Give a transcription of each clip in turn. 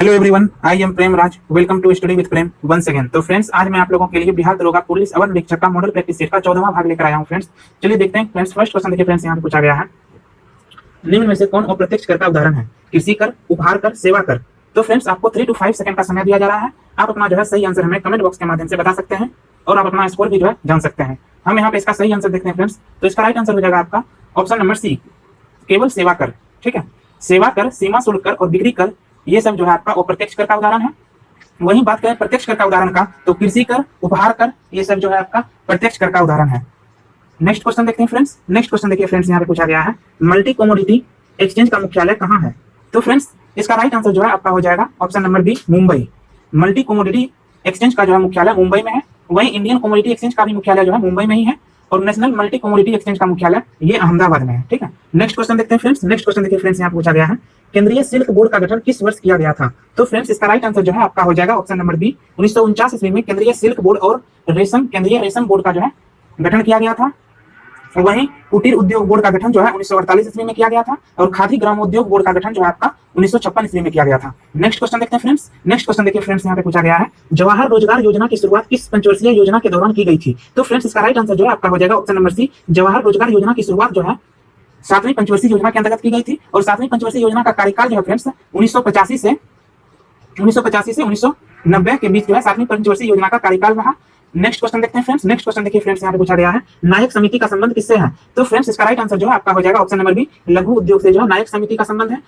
Hello everyone, I am Prem Raj. Welcome to study with Prem once again. तो friends, आज मैं आप लोगों के लिए बिहार दरोगा पुलिस अवर निरीक्षक का मॉडल प्रैक्टिस सेट का 14वां भाग लेकर आया हूं। फ्रेंड्स, चलिए देखते हैं। फ्रेंड्स, फर्स्ट क्वेश्चन देखिए। फ्रेंड्स, यहाँ पे पूछा गया है, निम्न में से कौन अप्रत्यक्ष कर का उदाहरण है? कृषि कर, उपहार कर, सेवा कर। तो फ्रेंड्स, आपको 3 to 5 सेकंड का समय दिया जा रहा है। आप अपना जो है सही आंसर हमें कमेंट बॉक्स के माध्यम से बता सकते हैं और आप अपना स्कोर भी जो है जान सकते हैं। हम यहाँ पे इसका सही आंसर देखते हैं। फ्रेंड्स, तो इसका राइट आंसर हो जाएगा आपका ऑप्शन नंबर सी, केवल सेवा कर। ठीक है, सेवा कर, सीमा शुल्क कर और बिक्री कर, ये सब जो है आपका अप्रत्यक्ष कर का उदाहरण है। वही बात करें प्रत्यक्ष कर का उदाहरण का, तो कृषि कर, उपहार कर, ये सब जो है आपका प्रत्यक्ष कर का उदाहरण है। नेक्स्ट क्वेश्चन देखते हैं। फ्रेंड्स, नेक्स्ट क्वेश्चन देखिए। फ्रेंड्स, यहाँ पे पूछा गया है, मल्टी कमोडिटी एक्सचेंज का मुख्यालय कहाँ है? तो फ्रेंड्स, इसका राइट आंसर जो है आपका हो जाएगा option number B, Mumbai. Multi commodity exchange का जो है मुख्यालय मुंबई में है। वही इंडियन कमोडिटी एक्सचेंज का भी मुख्यालय जो है मुंबई में ही है। और नेशनल मल्टी कमोडिटी एक्सचेंज का मुख्यालय ये अहमदाबाद में है। ठीक है, नेक्स्ट क्वेश्चन देखते हैं। फ्रेंड्स, नेक्स्ट क्वेश्चन देखिए। फ्रेंड्स, यहाँ पूछा गया है, केंद्रीय सिल्क बोर्ड का गठन किस वर्ष किया गया था? तो फ्रेंड्स, इसका राइट आंसर जो है आपका हो जाएगा ऑप्शन नंबर बी, 1949 ईस्वी में केंद्रीय सिल्क बोर्ड और केंद्रीय रेशम बोर्ड का जो है गठन किया गया था। वहीं कुटीर उद्योग बोर्ड का गठन जो है 1948 ईस्वी में किया गया था। और खादी ग्रामोद्योग बोर्ड का गठन जो है आपका 1956 ईस्वी में किया गया था। नेक्स्ट क्वेश्चन देखते हैं। फ्रेंड्स, नेक्स्ट क्वेश्चन देखिए। फ्रेंड्स, यहाँ पे पूछा गया है, जवाहर रोजगार योजना की शुरुआत किस पंचवर्षीय योजना के दौरान की गई थी? तो फ्रेंड्स, इसका राइट आंसर जो है आपका हो जाएगा ऑप्शन नंबर सी, जवाहर रोजगार योजना की शुरुआत जो है 7वीं पंचवर्षीय योजना के अंतर्गत की गई थी। और 7वीं पंचवर्षीय योजना का कार्यकाल जो है फ्रेंड्स 1985 से 1990 के बीच जो है 7वीं पंचवर्षीय योजना का कार्यकाल रहा। नेक्स्ट क्वेश्चन देखते हैं। फ्रेंड्स, नेक्स्ट क्वेश्चन देखिए। फ्रेंड्स, यहाँ पे पूछा गया है, नायक समिति का संबंध किससे है? तो फ्रेंड्स, इसका राइट आंसर जो है आपका हो जाएगा ऑप्शन नंबर बी, लघु उद्योग से जो है नायक समिति का संबंध है।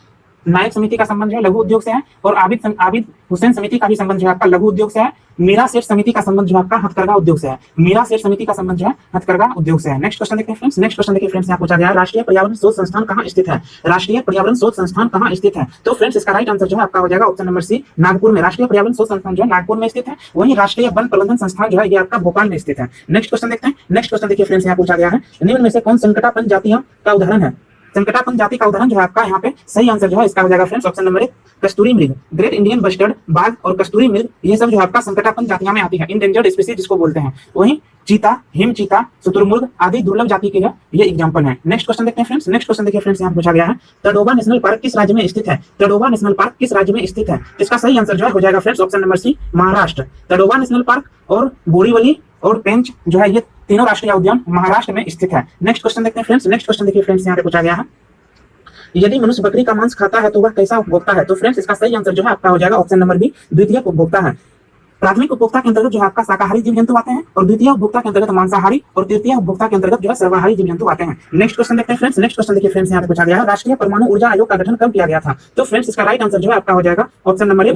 नायक समिति का संबंध जो है लघु उद्योग से है। और आबिद हुसैन समिति का भी संबंध जो है आपका लघु उद्योग से है। मीरा सेठ समिति का संबंध जो है आपका हथकरघा उद्योग से है। मीरा सेठ समिति का संबंध जो है हथकरघा उद्योग से है। नेक्स्ट क्वेश्चन देखते हैं। फ्रेंड्स, नेक्स्ट क्वेश्चन देखिए। फ्रेंड्स, यहाँ पूछा गया है, राष्ट्रीय पर्यावरण शोध संस्थान कहाँ स्थित है? राष्ट्रीय पर्यावरण शोध संस्थान कहाँ स्थित है? तो फ्रेंड्स, इसका राइट आंसर जो है आपका हो जाएगा ऑप्शन नंबर सी, नागपुर में। राष्ट्रीय पर्यावरण शोध संस्थान जो है नागपुर में स्थित है। वहीं राष्ट्रीय वन प्रबंधन संस्थान जो है ये आपका भोपाल में स्थित है। नेक्स्ट क्वेश्चन देखते हैं। नेक्स्ट क्वेश्चन देखिए। फ्रेंड्स, यहाँ पूछा गया है, निम्न में से कौन संकटापन्न जातियों का उदाहरण है? संकटापन्न जाति का उदाहरण जो है आपका यहाँ पे सही आंसर जो है इसका हो जाएगा फ्रेंड्स ऑप्शन नंबर 1, कस्तूरी मृग। ग्रेट इंडियन बस्टर्ड बाघ और कस्तूरी मृग, ये सब जो है आपका संकटापन्न जातियां में आती है, इंडेंजर्ड स्पीसीज जिसको बोलते हैं। वहीं चीता, हिम चीता, शुतुरमुर्ग आदि दुर्लभ जाति के ये एग्जांपल है। नेक्स्ट क्वेश्चन देखते हैं। फ्रेंड्स, नेक्स्ट क्वेश्चन देखिए। फ्रेंड्स, यहाँ पूछा गया है, तडोबा नेशनल पार्क किस राज्य में स्थित है? तडोबा नेशनल पार्क किस राज्य में स्थित है? इसका सही आंसर जो है हो जाएगा friends option number C, Maharashtra. Tadoba national park और बोरीवली और पेंच जो है ये तीनों राष्ट्रीय उद्यान महाराष्ट्र में स्थित है। नेक्स्ट क्वेश्चन देखते हैं। फ्रेंड्स, नेक्स्ट क्वेश्चन देखिए। फ्रेंड्स, यहाँ पे पूछा गया है, यदि मनुष्य बकरी का मांस खाता है तो वह कैसा उपभोक्ता है? तो फ्रेंड्स, इसका सही आंसर जो है आपका हो जाएगा ऑप्शन नंबर बी, द्वितीय उपभोक्ता है। प्राथमिक उपभोक्ता के अंतर्गत जो है आपका शाकाहारी जीव जंतु आते हैं, और द्वितीय उपभोक्ता के अंतर्गत मांसाहारी, और तृतीय उपभोक्ता के अंतर्गत जो है सर्वाहारी जीव जंतु आते हैं। नेक्स्ट क्वेश्चन देखते हैं। फ्रेंड्स, नेक्स्ट क्वेश्चन देखिए। फ्रेंड्स, यहाँ पे पूछा गया है, राष्ट्रीय परमाणु ऊर्जा आयोग का गठन कब किया गया था? तो फ्रेंड्स, इसका राइट आंसर जो है आपका हो जाएगा ऑप्शन नंबर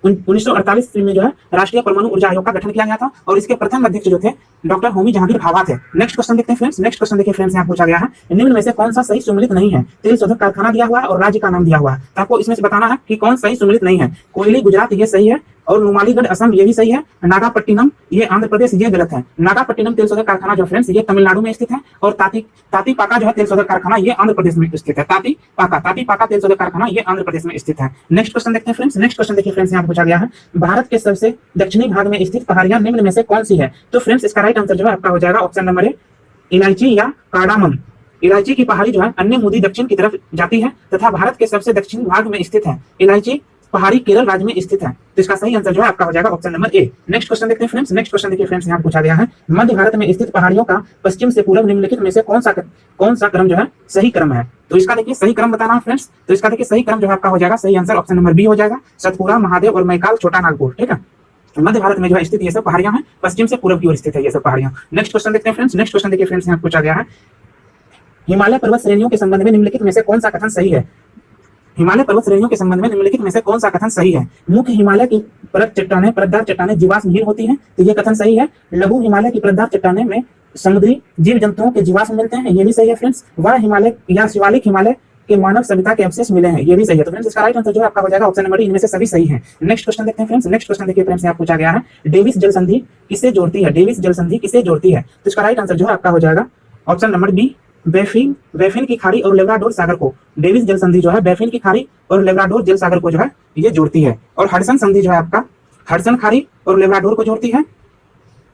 1948 में जो है राष्ट्रीय परमाणु ऊर्जा आयोग का गठन किया गया था। और इसके प्रथम अध्यक्ष जो थे डॉक्टर होमी जहांगीर भाभा थे। नेक्स्ट क्वेश्चन देखते हैं। फ्रेंड्स, नेक्स्ट क्वेश्चन देखिए। फ्रेंड्स, यहाँ पूछा गया है, निम्न में से कौन सा सही सुमेलित नहीं है? तेल शोधक कारखाना दिया हुआ है और राज्य का नाम दिया हुआ है, तो आपको इसमें से बताना है कि कौन सही सुमेलित नहीं है। कोयली गुजरात ये सही है, और नुमालीगढ़ असम ये भी सही है। नागापट्टिनम ये आंध्र प्रदेश ये गलत है। नागापट्टिनम तेल शोधक कारखाना जो फ्रेंड्स ये तमिलनाडु में स्थित है। और तातीपाका जो है तेल शोधक कारखाना ये आंध्र प्रदेश में स्थित है। तातीपाका तेल शोधक कारखाना ये आंध्र प्रदेश में स्थित है। नेक्स्ट क्वेश्चन देखते हैं। फ्रेंड्स, नेक्स्ट क्वेश्चन देखिए। फ्रेंड्स, यहाँ पूछा गया है, भारत के सबसे दक्षिणी भाग में स्थित पहाड़ियां निम्न में से कौन सी है? तो फ्रेंड्स, इसका राइट आंसर जो है आपका हो जाएगा ऑप्शन नंबर 1, इलायची या कार्डामम। इलायची की पहाड़ी जो है अन्य मोदी दक्षिण की तरफ जाती है तथा भारत के सबसे दक्षिण भाग में स्थित है। इलायची पहाड़ी केरल राज्य में स्थित है। तो इसका सही आंसर जो है आपका हो जाएगा ऑप्शन नंबर ए। नेक्स्ट क्वेश्चन देखते हैं। फ्रेंड्स, नेक्स्ट क्वेश्चन देखिए। फ्रेंड्स, यहाँ पूछा गया है, मध्य भारत में स्थित पहाड़ियों का पश्चिम से पूर्व निम्नलिखित में से कौन सा क्रम जो है सही क्रम है? तो इसका देखिए सही क्रम बताना है फ्रेंड्स। तो इसका देखिए सही क्रम जो है आपका हो जाएगा, सही आंसर ऑप्शन नंबर बी हो जाएगा, सतपुरा, महादेव और मैकाल, छोटा नागपुर। ठीक है, मध्य भारत में जो है स्थित ये सब पहाड़ियां हैं, पश्चिम से पूर्व की ओर स्थित है ये सब पहाड़ियां। नेक्स्ट क्वेश्चन देखते हैं। फ्रेंड्स, नेक्स्ट क्वेश्चन देखिए। फ्रेंड्स, यहाँ पूछा गया है, हिमालय पर्वत श्रेणियों के संबंध में निम्नलिखित में से कौन सा कथन सही है? हिमालय पर्वत श्रेणियों के संबंध में निम्नलिखित में से कौन सा कथन सही है? मुख्य हिमालय की परतदार चट्टानें जीवाश्महीन होती हैं, तो ये कथन सही है। लघु हिमालय की परतदार चट्टानें में समुद्री जीव जंतुओं के जीवाश्म मिलते हैं, ये भी सही है फ्रेंड्स। वह हिमालय या शिवालिक हिमालय के मानव सभ्यता के अवशेष मिले हैं, ये भी सही है। तो फ्रेंड्स, इसका राइट आंसर जो है आपका हो जाएगा ऑप्शन नंबर डी, इनमें से सभी सही है। नेक्स्ट क्वेश्चन देखते हैं। फ्रेंड्स, नेक्स्ट क्वेश्चन देखिए। फ्रेंड्स, यहाँ पूछा गया है, डेविस जल संधि किसे जोड़ती है? डेविस जल संधि किसे जोड़ती है? तो इसका राइट आंसर जो है आपका हो जाएगा ऑप्शन नंबर बी, बैफिन की खाड़ी और लेब्राडोर सागर को। डेविस जल संधि जो है बैफिन की खाड़ी और लेब्राडोर जल सागर को जो है ये जोड़ती है। और हडसन संधि जो है आपका हडसन खाड़ी और लेब्राडोर को जोड़ती है।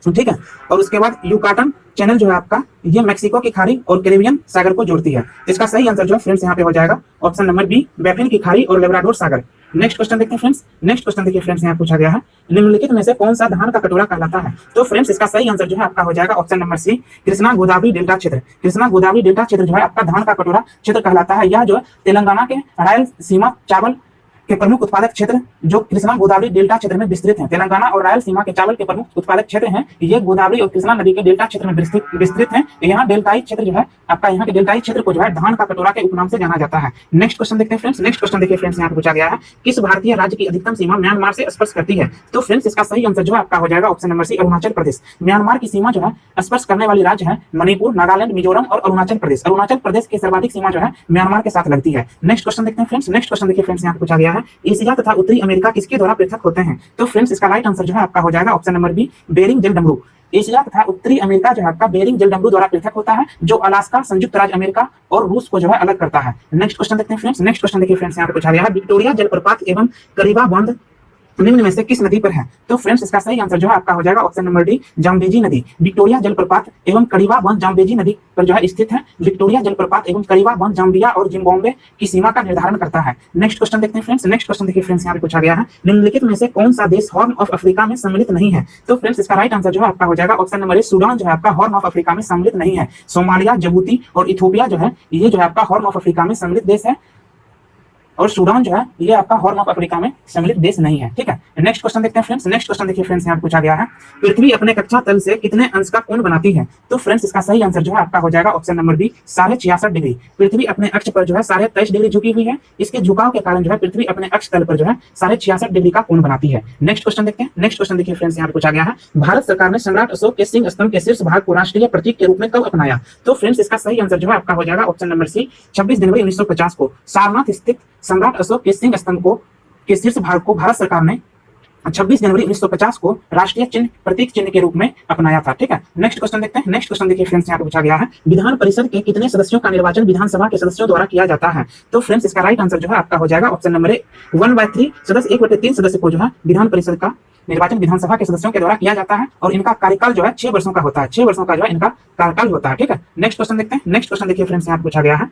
ठीक है, और उसके बाद यूकाटन चैनल जो है आपका ये मैक्सिको की खाड़ी और कैरिबियन सागर को जोड़ती है। इसका सही आंसर जो है फ्रेंड्स यहाँ पे हो जाएगा ऑप्शन नंबर बी, बैफिन की खाड़ी और लेब्राडोर सागर। नेक्स्ट क्वेश्चन देखते हैं फ्रेंड्स। नेक्स्ट क्वेश्चन देखिए फ्रेंड्स, यहाँ पूछा गया है निम्नलिखित में से कौन सा धान का कटोरा कहलाता है? तो फ्रेंड्स इसका सही आंसर जो है आपका हो जाएगा option number C, Krishna Godavari delta क्षेत्र। कृष्णा गोदावरी डेल्टा क्षेत्र जो है आपका धान का कटोरा क्षेत्र कहलाता है। यह जो है तेलंगाना के रायलसीमा चावल के प्रमुख उत्पादक क्षेत्र जो कृष्णा गोदावरी डेल्टा क्षेत्र में विस्तृत हैं। तेलंगाना और रायलसीमा के चावल के प्रमुख उत्पादक क्षेत्र हैं ये गोदावरी और कृष्णा नदी के डेल्टा क्षेत्र में विस्तृत हैं। यहाँ डेल्टाई क्षेत्र जो है आपका, यहाँ के डेल्टाई क्षेत्र को जो है धान का कटोरा के उपनाम से जाना जाता है। नेक्स्ट क्वेश्चन देखते हैं फ्रेंड्स। नेक्स्ट क्वेश्चन देखिए फ्रेंड्स, यहाँ पूछा गया है किस भारतीय राज्य की अधिकतम सीमा म्यांमार से स्पर्श करती है? तो फ्रेंड्स इसका सही आंसर जो है आपका हो जाएगा ऑप्शन नंबर सी, अरुणाचल प्रदेश। म्यांमार की सीमा जो है स्पर्श करने वाली राज्य है मणिपुर, नागालैंड, मिजोरम और अरुणाचल प्रदेश। अरुणाचल प्रदेश की सर्वाधिक सीमा जो है म्यांमार के साथ लगती है। नेक्स्ट क्वेश्चन देखते हैं फ्रेंड्स। नेक्स्ट क्वेश्चन देखिए फ्रेंड्स, यहाँ पूछा गया है एशिया तथा उत्तरी अमेरिका किसके द्वारा पृथक होते हैं? तो फ्रेंड्स इसका राइट आंसर जो है आपका हो जाएगा ऑप्शन नंबर बी, बेरिंग जलडमरू। एशिया तथा उत्तरी अमेरिका जो है आपका बेरिंग जलडमरू द्वारा पृथक होता है, जो अलास्का, संयुक्त राज्य अमेरिका और रूस को जो है अलग करता है। नेक्स्ट क्वेश्चन देखते हैं फ्रेंड्स। नेक्स्ट क्वेश्चन देखिए फ्रेंड्स, यहाँ पे पूछा गया है विक्टोरिया जलप्रपात एवं करीबा बांध निम्न में से किस नदी पर है? तो फ्रेंड्स इसका सही आंसर जो है आपका हो जाएगा ऑप्शन नंबर डी, जाम्बेजी नदी। विक्टोरिया जलप्रपात एवं करीबा बांध जाम्बेजी नदी पर जो है स्थित है। विक्टोरिया जलप्रपात एवं करीबा बांध जाम्बिया और जिम्बाब्वे की सीमा का निर्धारण करता है। नेक्स्ट क्वेश्चन देखते हैं फ्रेंड्स। नेक्स्ट क्वेश्चन देखिए फ्रेंड्स, यहाँ पे पूछा गया है निम्नलिखित में से कौन सा देश हॉर्न ऑफ अफ्रीका में सम्मिलित नहीं है? तो फ्रेंड्स इसका राइट आंसर जो है आपका हो जाएगा ऑप्शन नंबर ए, सूडान जो है आपका हॉर्न ऑफ अफ्रीका में सम्मिलित नहीं है। सोमालिया, जिबूती और इथोपिया जो है ये जो है आपका हॉर्न ऑफ अफ्रीका में सम्मिलित देश है और सूडान जो है ये आपका हॉर्न ऑफ अफ्रीका में सम्मिलित देश नहीं है। ठीक है, नेक्स्ट क्वेश्चन देखते हैं फ्रेंड्स। नेक्स्ट क्वेश्चन देखिए फ्रेंड्स, यहाँ पूछा गया है पृथ्वी अपने कक्षा तल से कितने अंश का कोण बनाती है? तो फ्रेंड्स इसका सही आंसर जो है आपका हो जाएगा ऑप्शन नंबर बी, 66.5 डिग्री। पृथ्वी अपने अक्ष पर जो है 23.5 डिग्री झुकी हुई है। इसके झुकाव के कारण जो है पृथ्वी अपने अक्ष तल पर जो है 66.5 डिग्री का कोण बनाती है। नेक्स्ट क्वेश्चन देखते हैं। नेक्स्ट क्वेश्चन देखिए फ्रेंड्स, यहाँ पूछा गया है भारत सरकार ने सम्राट अशोक के सिंह स्तंभ के शीर्ष भाग को राष्ट्रीय प्रतीक के रूप में कब अपनाया? तो फ्रेंड्स इसका सही आंसर जो है आपका हो जाएगा ऑप्शन नंबर सी, 26 जनवरी 1950 को सारनाथ स्थित सम्राट अशोक के सिंह स्तंभ को के शीर्ष भाग को भारत सरकार ने 26 जनवरी 1950 को राष्ट्रीय चिन्ह प्रतीक चिन्ह के रूप में अपनाया था। ठीक है, नेक्स्ट क्वेश्चन देखते हैं। नेक्स्ट क्वेश्चन देखिए फ्रेंड्स, यहाँ पे पूछा गया है विधान परिषद के कितने सदस्यों का निर्वाचन विधानसभा के सदस्यों द्वारा किया जाता है? तो फ्रेंड्स इसका राइट आंसर जो है आपका हो जाएगा ऑप्शन नंबर ए, 1/3 सदस्य, 1/3 सदस्य को जो है विधान परिषद का निर्वाचन विधानसभा के सदस्यों के द्वारा किया जाता है और इनका कार्यकाल जो है 6 वर्षों का होता है। 6 वर्षों का जो है इनका कार्यकाल होता है। ठीक है, नेक्स्ट क्वेश्चन देखते हैं। नेक्स्ट क्वेश्चन देखिए फ्रेंड्स, यहाँ पे पूछा गया है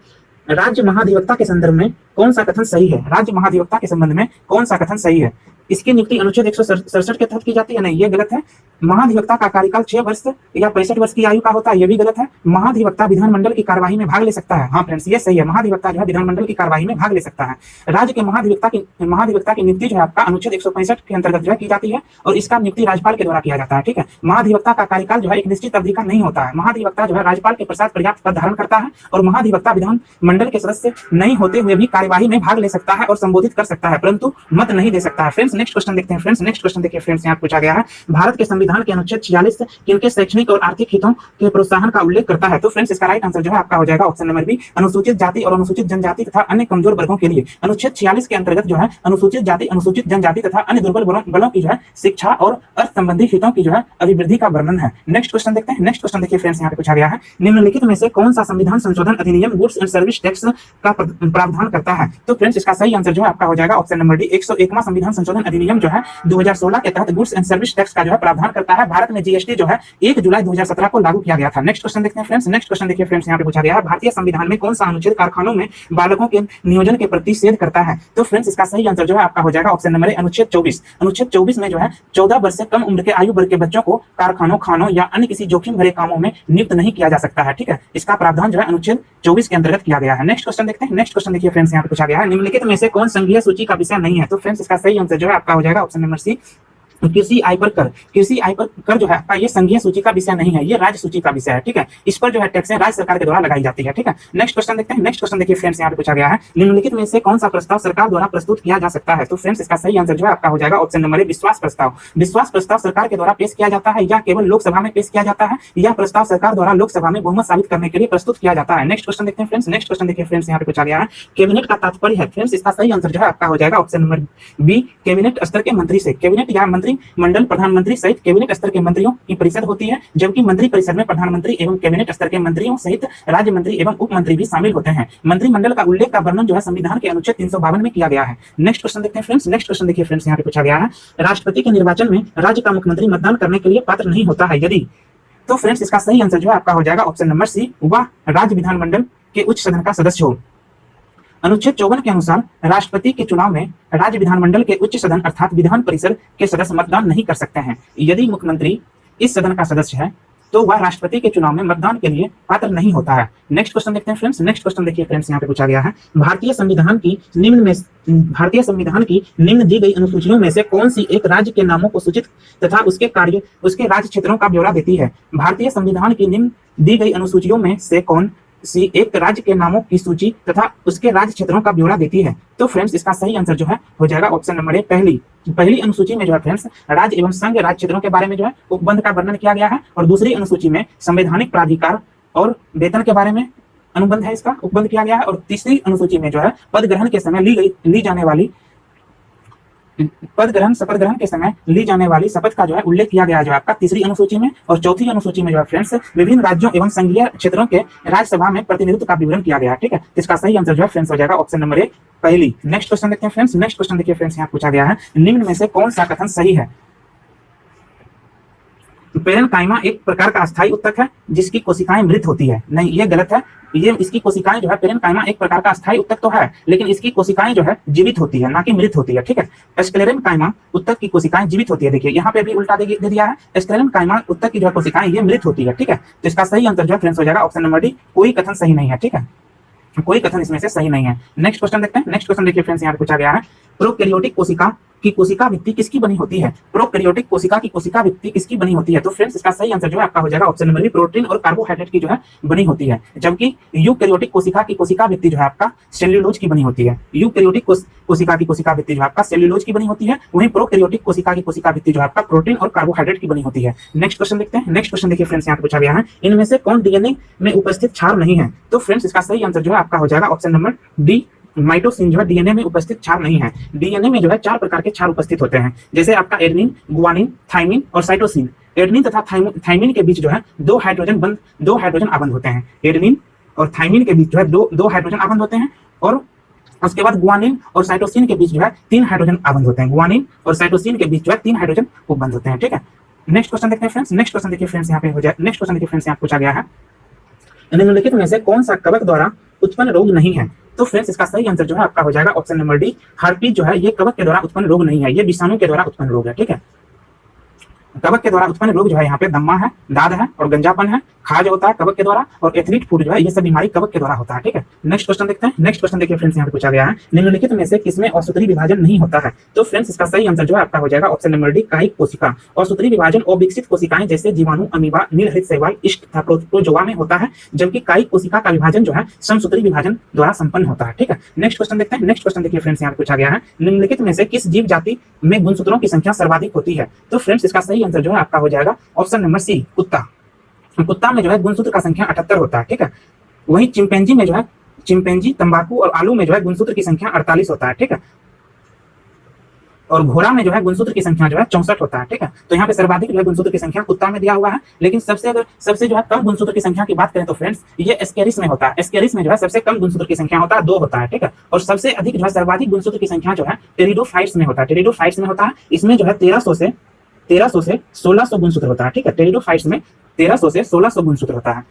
राज्य महाधिवक्ता के संदर्भ में कौन सा कथन सही है? राज्य महाधिवक्ता के संबंध में कौन सा कथन सही है? इसकी नियुक्ति अनुच्छेद 167 के तहत की जाती है? नहीं, ये गलत है। महाधिवक्ता का कार्यकाल 6 वर्ष या 65 वर्ष की आयु का होता है, ये भी गलत है। महाधिवक्ता विधानमंडल की कार्यवाही में भाग ले सकता है। हाँ फ्रेंड्स, ये सही है, महाधिवक्ता जो है विधानमंडल की कार्यवाही में भाग ले सकता है। राज्य के महाधिवक्ता की नियुक्ति जो है आपका अनुच्छेद 165 के अंतर्गत जो है की जाती है और इसका नियुक्ति राज्यपाल के द्वारा किया जाता है। ठीक है, महाधिवक्ता का कार्यकाल जो है एक निश्चित अवधि का नहीं होता है। महाधिवक्ता जो है राज्यपाल के पश्चात पर्याप्त पद धारण करता है और महाधिवक्ता विधानमंडल के सदस्य नहीं होते हुए भी कार्यवाही में भाग ले सकता है और संबोधित कर सकता है, परंतु मत नहीं दे सकता है। फ्रेंड्स नेक्स्ट क्वेश्चन देखते हैं। फ्रेंड्स नेक्स्ट क्वेश्चन देखिए फ्रेंड्स, यहाँ पूछा गया है भारत के संविधान के अनुच्छेद 46 किनके शैक्षणिक और आर्थिक हितों के प्रोत्साहन का उल्लेख करता है? तो फ्रेंड्स इसका राइट आंसर जो है आपका हो जाएगा ऑप्शन नंबर बी, अनुसूचित जाति और अनुसूचित जनजाति तथा अन्य कमजोर वर्गों के लिए। अनुच्छेद 46 के अंतर्गत जो है अनुसूचित जाति, अनुसूचित जनजाति तथा अन्य दुर्बल वर्गों की जो है शिक्षा और अर्थ संबंधी हितों की जो है अभिवृद्धि का वर्णन है। नेक्स्ट क्वेश्चन देखते हैं। नेक्स्ट क्वेश्चन देखिए फ्रेंड्स, यहाँ पे पूछा गया है निम्नलिखित में से कौन सा संविधान संशोधन अधिनियम गुड्स एंड सर्विस टैक्स का प्रावधान करता है? तो फ्रेंड्स इसका सही आंसर जो है आपका हो जाएगा ऑप्शन नंबर डी, 101वां संविधान संशोधन अधिनियम जो है 2016 के तहत गुड्स एंड सर्विस टैक्स का जो है प्रावधान करता है। भारत में जीएसटी जो है 1 जुलाई 2017 को लागू किया गया था। नेक्स्ट क्वेश्चन देखते हैं फ्रेंड्स। नेक्स्ट क्वेश्चन देखिए फ्रेंड्स, यहाँ पे पूछा गया है भारतीय संविधान में कौन सा अनुच्छेद कारखानों में बालकों के नियोजन के प्रतिषेध करता है? तो फ्रेंड्स इसका सही आंसर जो है आपका हो जाएगा ऑप्शन नंबर ए, अनुच्छेद 24। अनुच्छेद 24 में जो है 14 वर्ष से कम उम्र के आयु वर्ग के बच्चों को कारखानों, खानों या अन्य किसी जोखिम भरे कामों में नियुक्त नहीं किया जा सकता है। ठीक है, इसका प्रावधान जो है अनुच्छेद 24 के अंतर्गत किया गया है। नेक्स्ट क्वेश्चन देखते हैं। नेक्स्ट क्वेश्चन देखिए फ्रेंड्स, यहाँ पे पूछा गया है निम्नलिखित में से कौन संघीय सूची का विषय नहीं है? तो फ्रेंड्स इसका सही आंसर जो है आपका हो जाएगा ऑप्शन नंबर सी, कृषि आय पर कर। कृषि आय पर कर जो है आपका ये संघीय सूची का विषय नहीं है, ये राज्य सूची का विषय है। ठीक है, इस पर जो है टैक्स राज्य सरकार के द्वारा लगाई जाती है। ठीक है, नेक्स्ट क्वेश्चन देखते हैं। नेक्स्ट क्वेश्चन देखिए फ्रेंड्स, यहाँ पे पूछा गया है निम्नलिखित में से कौन सा प्रस्ताव सरकार द्वारा प्रस्तुत किया जा सकता है? तो फ्रेंड्स इसका सही आंसर जो है आपका हो जाएगा ऑप्शन नंबर ए, विश्वास प्रस्ताव। विश्वास प्रस्ताव सरकार के द्वारा पेश किया जाता है या केवल लोकसभा में पेश किया जाता है? यह प्रस्ताव सरकार द्वारा लोकसभा में बहुमत साबित करने के लिए प्रस्तुत किया जाता है। नेक्स्ट क्वेश्चन देखते हैं फ्रेंड्स। नेक्स्ट क्वेश्चन देखिए फ्रेंड्स, यहाँ पे पूछा गया है कैबिनेट का तात्पर्य है? फ्रेंड्स इसका सही आंसर जो है आपका हो जाएगा ऑप्शन नंबर बी, कैबिनेट स्तर के मंत्री से। कैबिनेट या मंत्रिमंडल प्रधानमंत्री सहित कैबिनेट स्तर के मंत्रियों की परिषद होती है, जबकि मंत्री परिषद में प्रधानमंत्री एवं कैबिनेट स्तर के मंत्रियों सहित राज्य मंत्री एवं उप मंत्री भी शामिल होते हैं। मंत्रिमंडल का उल्लेख का वर्णन जो है संविधान के अनुच्छेद 352 में किया गया है। नेक्स्ट क्वेश्चन देखते हैं फ्रेंड्स। नेक्स्ट क्वेश्चन देखिए फ्रेंड्स, यहाँ पे पूछा गया है राष्ट्रपति के निर्वाचन में राज्य का मुख्यमंत्री मतदान करने के लिए पात्र नहीं होता है यदि तो फ्रेंड्स इसका सही आंसर जो है आपका हो जाएगा ऑप्शन नंबर सी, वह राज्य विधानमंडल के उच्च सदन का सदस्य हो। अनुच्छेद 54 के अनुसार राष्ट्रपति के चुनाव में राज्य विधानमंडल के उच्च सदन अर्थात विधान परिषद के सदस्य मतदान नहीं कर सकते हैं। यदि मुख्यमंत्री इस सदन का सदस्य है तो वह राष्ट्रपति के चुनाव में मतदान के लिए पात्र नहीं होता है। नेक्स्ट क्वेश्चन देखते हैं फ्रेंड्स। नेक्स्ट क्वेश्चन देखिए फ्रेंड्स, यहाँ पे पूछा गया है भारतीय संविधान की निम्न दी गई अनुसूचियों में से कौन सी एक राज्य के नामों को सूचित तथा उसके राज्य क्षेत्रों का ब्यौरा देती है। भारतीय संविधान की निम्न दी गई अनुसूचियों में से कौन सी एक राज्य के नामों की सूची तथा उसके राज्य क्षेत्रों का ब्यौरा देती है। तो फ्रेंड्स इसका सही आंसर जो है हो जाएगा ऑप्शन नंबर ए, पहली अनुसूची में जो है फ्रेंड्स राज्य एवं संघ राज्य क्षेत्रों के बारे में जो है उपबंध का वर्णन किया गया है, और दूसरी अनुसूची में संवैधानिक प्राधिकार और वेतन के बारे में अनुबंध है, इसका उपबंध किया गया है, और तीसरी अनुसूची में जो है पद ग्रहण के समय ली जाने वाली शपथ ग्रहण के समय ली जाने वाली शपथ का जो है उल्लेख किया गया है जो आपका तीसरी अनुसूची में, और चौथी अनुसूची में जो है फ्रेंड्स विभिन्न राज्यों एवं संघीय क्षेत्रों के राज्यसभा में प्रतिनिधित्व का विवरण किया गया है। ठीक है, इसका सही आंसर जो है फ्रेंड्स हो जाएगा ऑप्शन नंबर ए, पहली। नेक्स्ट क्वेश्चन देखते हैं फ्रेंड्स। नेक्स्ट क्वेश्चन देखिए फ्रेंड्स, यहाँ पूछा गया है निम्न में से कौन सा कथन सही है। पेरेनकाइमा एक प्रकार का अस्थायी उत्तक है जिसकी कोशिकाएं मृत होती है। नहीं, ये गलत है। ये इसकी कोशिकाएं जो है पेरेनकाइमा एक प्रकार का अस्थायी उत्तक तो है, लेकिन इसकी कोशिकाएं जो है जीवित होती है, ना कि मृत होती है। ठीक है, स्क्लेरेनकाइमा उत्तक की कोशिकाएं जीवित होती है। देखिए यहाँ पे भी उल्टा दे दिया है, स्क्लेरेनकाइमा उत्तक की जो है कोशिकाएं ये मृत होती है। ठीक है, तो इसका सही आंसर जो है फ्रेंड्स हो जाएगा ऑप्शन नंबर डी, कोई कथन सही नहीं है। ठीक है, कोई कथन इसमें से सही नहीं है। नेक्स्ट क्वेश्चन देखते हैं। नेक्स्ट क्वेश्चन देखिए फ्रेंड्स, यहाँ पे पूछा गया है प्रोकैरियोटिक कोशिका की कोशिका भित्ति किसकी बनी होती है। प्रोकैरियोटिक कोशिका की कोशिका भित्ति किसकी बनी होती है। तो फ्रेंड्स इसका सही आंसर जो है आपका हो जाएगा ऑप्शन नंबर बी, प्रोटीन और कार्बोहाइड्रेट की जो है बनी होती है, जबकि यूकैरियोटिक कोशिका की कोशिका भित्ति जो है आपका सेल्यूलोज की बनी होती है। यूकैरियोटिक कोशिका की कोशिका भित्ति जो आपका सेल्यूलोज की बनी होती है, वहीं प्रोकैरियोटिक कोशिका की कोशिका भित्ति जो आपका प्रोटीन और कार्बोहाइड्रेट की बनी होती है। नेक्स्ट क्वेश्चन देखते हैं। नेक्स्ट क्वेश्चन देखिए फ्रेंड्स, यहाँ पे पूछा गया है इनमें से कौन डीएनए में उपस्थित क्षार नहीं है। तो फ्रेंड्स इसका सही आंसर जो है आपका हो जाएगा ऑप्शन नंबर डी, माइटोसिन जो है डीएनए में उपस्थित क्षार नहीं है। डीएनए में जो है 4 प्रकार के क्षार उपस्थित होते हैं, जैसे आपका एडेनिन, गुआनिन, थाइमिन और साइटोसिन। एडेनिन तथा थाइमिन के बीच जो है 2 हाइड्रोजन आबंध होते हैं। एडेनिन और थाइमिन के बीच जो है 2 हाइड्रोजन आबंध होते हैं, और उसके बाद गुआनिन और साइटोसिन के बीच जो है 3 हाइड्रोजन आबंध होते हैं। गुआनिन और साइटोसिन के बीच जो है 3 हाइड्रोजन उपबंध होते हैं। ठीक है, नेक्स्ट क्वेश्चन देखते हैं फ्रेंड्स। नेक्स्ट क्वेश्चन देखिए फ्रेंड्स, यहाँ पे हो जाए। नेक्स्ट क्वेश्चन देखिए फ्रेंड्स, यहाँ पूछा गया है निम्नलिखित में से कौन सा कवक द्वारा उत्पन्न रोग नहीं है। तो फ्रेंड्स इसका सही आंसर जो है आपका हो जाएगा ऑप्शन नंबर डी, हार्पीज जो है ये कवक के द्वारा उत्पन्न रोग नहीं है, ये विषाणु के द्वारा उत्पन्न रोग है। ठीक है, कवक के द्वारा उत्पन्न रोग जो है यहाँ पे दम्मा है, दाद है और गंजापन है, खाज होता है कवक के द्वारा, और एथलीट फूड जो है ये सब बीमारी कवक के द्वारा होता है। ठीक है, नेक्स्ट क्वेश्चन देखते हैं। नेक्स्ट क्वेश्चन देखिए फ्रेंड्स, यहाँ पे पूछा गया है निम्नलिखित में से किसमें औषधि विभाजन नहीं होता है। तो फ्रेंड्स इसका सही आंसर जो है आपका हो जाएगा ऑप्शन नंबर डी, कायिक कोशिका। औषधि विभाजन अविकसित कोशिकाएं जैसे जीवाणु, अमीबा, नीलहरित शैवाल, ईस्ट तथा प्रोटोजोआ में होता है, जबकि कायिक कोशिका का विभाजन जो है समसूत्री विभाजन द्वारा संपन्न होता है। ठीक है, नेक्स्ट क्वेश्चन देखते हैं। नेक्स्ट क्वेश्चन देखिए फ्रेंड्स, यहाँ पे पूछा गया है निम्नलिखित में से किस जीव जाति में गुणसूत्रों की संख्या सर्वाधिक होती है। तो फ्रेंड्स इसका सही आंसर जो है आपका हो जाएगा ऑप्शन नंबर सी, कुत्ता। कुत्ता में जो है गुणसूत्र का संख्या 78 होता है। ठीक है, वहीं चिंपैंजी में जो है चिंपैंजी, तंबाकू और आलू में जो है गुणसूत्र की संख्या 48 होता है। ठीक है, और घोड़ा में जो है गुणसूत्र की संख्या जो है 64 होता है। ठीक है, तो यहाँ पे सर्वाधिक जो है गुणसूत्र की संख्या कुत्ता में दिया हुआ है, लेकिन सबसे जो है कम गुणसूत्र की संख्या की बात करें तो फ्रेंड्स ये एस्केरिस में होता है। एस्केरिस में जो है सबसे कम गुणसूत्र की संख्या होता है 2 होता है। ठीक है, और सबसे अधिक जो है सर्वाधिक गुणसूत्र की संख्या जो है टेरिडोफाइट्स में होता है। टेरिडोफाइट्स में होता है, इसमें जो है 1300 से 1600 गुणसूत्र होता है। ठीक है, टेरिडोफाइट्स में 1300 से 1600 गुणसूत्र होता है।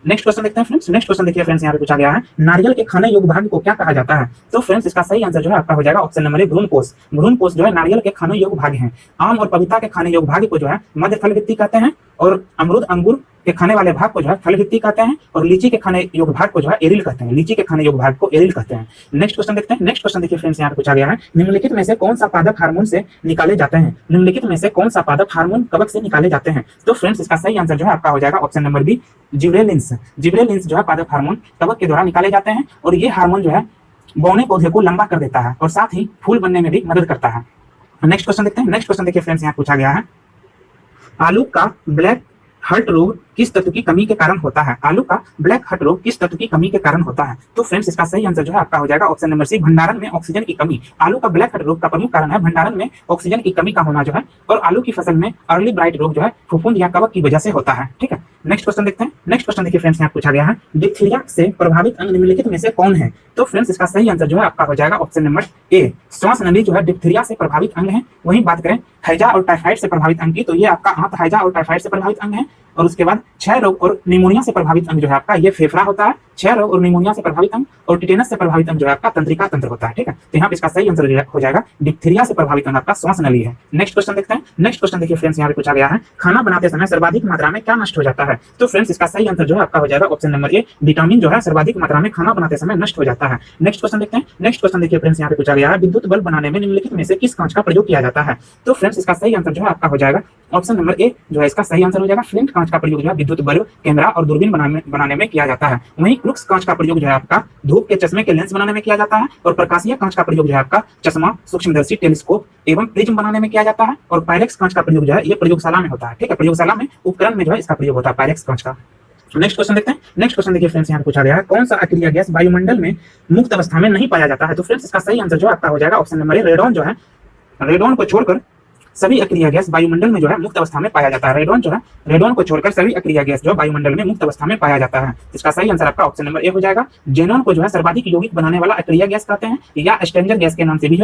नेक्स्ट क्वेश्चन देखते हैं फ्रेंड्स। नेक्स्ट क्वेश्चन देखिए फ्रेंड्स, यहाँ पे पूछा गया है नारियल के खाने योग्य भाग को क्या कहा जाता है। तो फ्रेंड्स इसका सही आंसर जो है आपका हो जाएगा ऑप्शन नंबर ए, भ्रूणपोष। भ्रूणपोष जो है नारियल के खाने योग्य भाग हैं। आम और पपीता के खाने योग्य भाग को जो है मध्य फल भित्ति कहते हैं, और अमरूद अंगूर के खाने वाले भाग को जो है फल भित्ति कहते हैं, और लीची के खाने योग्य भाग को जो है एरिल कहते हैं। लीची के खाने योग्य भाग को एरिल कहते हैं। नेक्स्ट क्वेश्चन देखते हैं। नेक्स्ट क्वेश्चन देखिए फ्रेंड्स, यहाँ पे पूछा गया है निम्नलिखित में से कौन सा पादप हार्मोन से निकाले जाते हैं। निम्नलिखित में से कौन सा पादप हार्मोन कवक से निकाले जाते हैं। तो फ्रेंड्स इसका सही आंसर जो है आपका हो जाएगा option number B, gibberellins. Gibberellins जो है पादप हार्मोन कवक के द्वारा निकाले जाते हैं, और ये हार्मोन जो है बौने पौधे को लंबा कर देता है और साथ ही फूल बनने में भी मदद करता है। नेक्स्ट क्वेश्चन देखते हैं। नेक्स्ट क्वेश्चन देखिए फ्रेंड्स, यहाँ पूछा गया है आलू का ब्लैक हर्ट रोग किस तत्व की कमी के कारण होता है। आलू का ब्लैक हर्ट रोग किस तत्व की कमी के कारण होता है। तो फ्रेंड्स इसका सही आंसर जो है आपका हो जाएगा ऑप्शन नंबर सी, भंडारण में ऑक्सीजन की कमी। आलू का ब्लैक हर्ट रोग का प्रमुख कारण है भंडारण में ऑक्सीजन की कमी का होना जो है, और आलू की फसल में अर्ली ब्राइट रोग जो है फफूंद या कवक की वजह से होता है। ठीक है, नेक्स्ट क्वेश्चन देखते हैं। नेक्स्ट क्वेश्चन देखिए फ्रेंड्स, यहाँ पूछा गया है डिप्थीरिया से प्रभावित अंग निम्नलिखित में से कौन है। तो फ्रेंड्स इसका सही आंसर जो है आपका हो जाएगा ऑप्शन नंबर ए, श्वास नली जो है डिप्थीरिया से प्रभावित अंग है। वहीं बात करें हैजा और टाइफाइड से प्रभावित अंग की, तो ये आपका आंत हैजा और टाइफाइड से प्रभावित अंग है। और उसके बाद क्षय रोग और निमोनिया से प्रभावित अंग जो है आपका ये फेफड़ा होता है। क्षय रोग और निमोनिया से प्रभावित अंग और टिटेनस से प्रभावित अंग जो है आपका तंत्रिका तंत्र होता है। ठीक है, तो यहाँ पे इसका सही आंसर हो जाएगा डिप्थीरिया से प्रभावित अंग आपका श्वास नली है। नेक्स्ट क्वेश्चन देखते हैं। नेक्स्ट क्वेश्चन देखिए फ्रेंड्स, यहाँ पे पूछा गया है खाना बनाते समय सर्वाधिक मात्रा में क्या नष्ट हो जाता है? तो फ्रेंड्स इसका सही आंसर जो है आपका हो जाएगा ऑप्शन नंबर ए, विटामिन जो है सर्वाधिक मात्रा में खाना बनाते समय नष्ट हो जाता है। नेक्स्ट क्वेश्चन देखते हैं। नेक्स्ट क्वेश्चन देखिए फ्रेंड्स, यहाँ पे पूछा गया है विद्युत बल्ब बनाने में निम्नलिखित में से किस कांच का प्रयोग किया जाता है? तो फ्रेंड्स इसका सही आंसर जो है आपका हो जाएगा ऑप्शन नंबर ए जो है इसका सही आंसर हो जाएगा। फ्लिंट कांच का प्रयोग जो है विद्युत बल्ब, कैमरा और दूरबीन बनाने में किया जाता है। वहीं क्रूक्स कांच का प्रयोग जो है आपका धूप के चश्मे के लेंस बनाने में किया जाता है और प्रकाशीय कांच का प्रयोग जो है आपका चश्मा, सूक्ष्मदर्शी, टेलीस्कोप एवं प्रिज्म बनाने में किया जाता है। और पायरेक्स कांच का प्रयोग जो है ये प्रयोगशाला में होता है। ठीक है, प्रयोगशाला में उपकरण में जो है इसका प्रयोग होता है पायरेक्स कांच का। नेक्स्ट क्वेश्चन देखते हैं। नेक्स्ट क्वेश्चन देखिए फ्रेंड्स, यहाँ पूछा गया है कौन सा अक्रिय गैस वायुमंडल में मुक्त अवस्था में नहीं पाया जाता है? तो फ्रेंड्स इसका सही आंसर जो आपका हो जाएगा ऑप्शन नंबर ए, रेडॉन जो है रेडॉन को छोड़कर सभी अक्रिय गैस वायुमंडल में जो है मुक्त अवस्था में पाया जाता है। रेडॉन को छोड़कर सभी अक्रिय गैस जो वायुमंडल में मुक्त अवस्था में पाया जाता है। इसका सही आंसर आपका ऑप्शन नंबर ए हो जाएगा। जेनॉन को जो है सर्वाधिक यौगिक बनाने वाला अक्रिय गैस कहते हैं या स्ट्रेंजर गैस के नाम से भी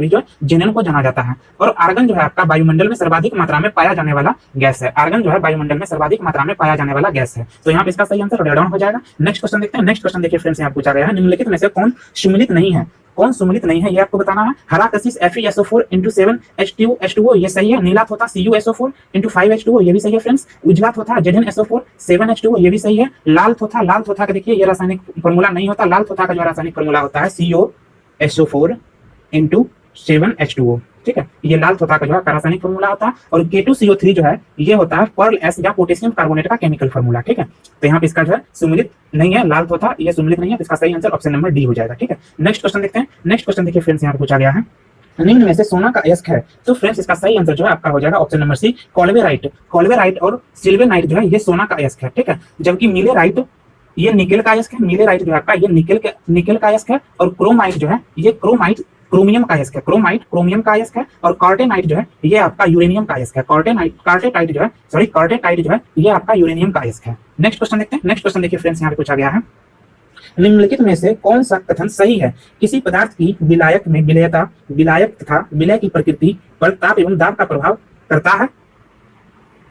जो है जेनॉन को जाना जाता है। और आर्गन जो है आपका वायुमंडल में सर्वाधिक मात्रा में पाया जाने वाला गैस है। आर्गन जो है वायुमंडल में सर्वाधिक मात्रा में पाया जाने वाला गैस है। तो यहाँ पे इसका सही आंसर रेडॉन हो जाएगा। नेक्स्ट क्वेश्चन देखते हैं। नेक्स्ट क्वेश्चन देखिए फ्रेंड्स, यहाँ पूछा गया है निम्नलिखित में से कौन सुमेलित नहीं है? कौन सुमेलित नहीं है ये आपको बताना है। हरा कशिश FeSO4 7 H2O ये सही है। नीला थोथा CuSO4 5 H2O ये भी सही है फ्रेंड्स। उजला थोथा ZnSO4 7 H2O ये भी सही है। लाल थोथा का देखिए ये रासायनिक फॉर्मूला नहीं होता। लाल थोथा का जो रासायनिक फॉर्मूला होता है CuSO4 7 H2O। ठीक है, ये लाल थोथा का जो है रासायनिक फॉर्मूला होता है। और K2CO3 जो है ये होता है पर्ल एस या पोटेशियम कार्बोनेट का केमिकल फॉर्मूला। ठीक है, तो यहाँ पे इसका जो है सुमेलित नहीं है, लाल थोथा ये सुमेलित नहीं है, तो इसका सही आंसर ऑप्शन नंबर डी हो जाएगा। ठीक है, नेक्स्ट क्वेश्चन देखते हैं। नेक्स्ट क्वेश्चन देखिए फ्रेंड्स, यहाँ पूछा गया है निम्न में से सोना का अयस्क है? तो फ्रेंड्स इसका सही आंसर जो है आपका हो जाएगा ऑप्शन नंबर सी, कॉल्वेराइट और सिल्वेनाइट जो है ये सोना का अयस्क है। ठीक है, जबकि मिलेराइट ये निकेल का अयस्क है। मिलेराइट जो है आपका ये निकेल का अयस्क है। और क्रोमाइट जो है ये क्रोमियम का अयस्क है। क्रोमियम का अयस्क है। और कार्टेनाइट जो है ये आपका यूरेनियम का अयस्क है। कार्टेटाइट जो है ये आपका यूरेनियम का अयस्क है। नेक्स्ट क्वेश्चन देखते हैं। नेक्स्ट क्वेश्चन देखिए फ्रेंड्स, यहाँ पे पूछा गया है निम्नलिखित में से कौन सा कथन सही है? किसी पदार्थ की विलायक में विलायक तथा विलय की प्रकृति पर ताप एवं दाब का प्रभाव करता है।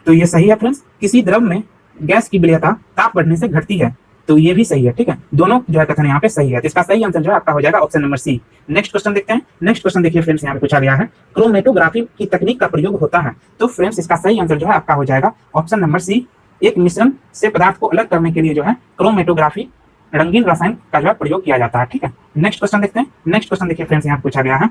तो ये सही है फ्रेंड्स। किसी द्रव में गैस की विलयता ताप बढ़ने से घटती है, तो ये भी सही है। ठीक है, दोनों जो है कथन यहाँ पे सही है। तो इसका सही आंसर जो है आपका हो जाएगा option number C. Next question देखते हैं। नेक्स्ट क्वेश्चन देखिए फ्रेंड्स, यहाँ पे पूछा गया है क्रोमेटोग्राफी की तकनीक का प्रयोग होता है। तो फ्रेंड्स इसका सही आंसर जो है आपका हो जाएगा ऑप्शन नंबर सी। एक मिश्रण से पदार्थ को अलग करने के लिए जो है क्रोमेटोग्राफी रंगीन रसायन का जो है प्रयोग किया जाता है। ठीक है, नेक्स्ट क्वेश्चन देखते हैं। नेक्स्ट क्वेश्चन देखिए फ्रेंड्स, यहाँ पूछा गया है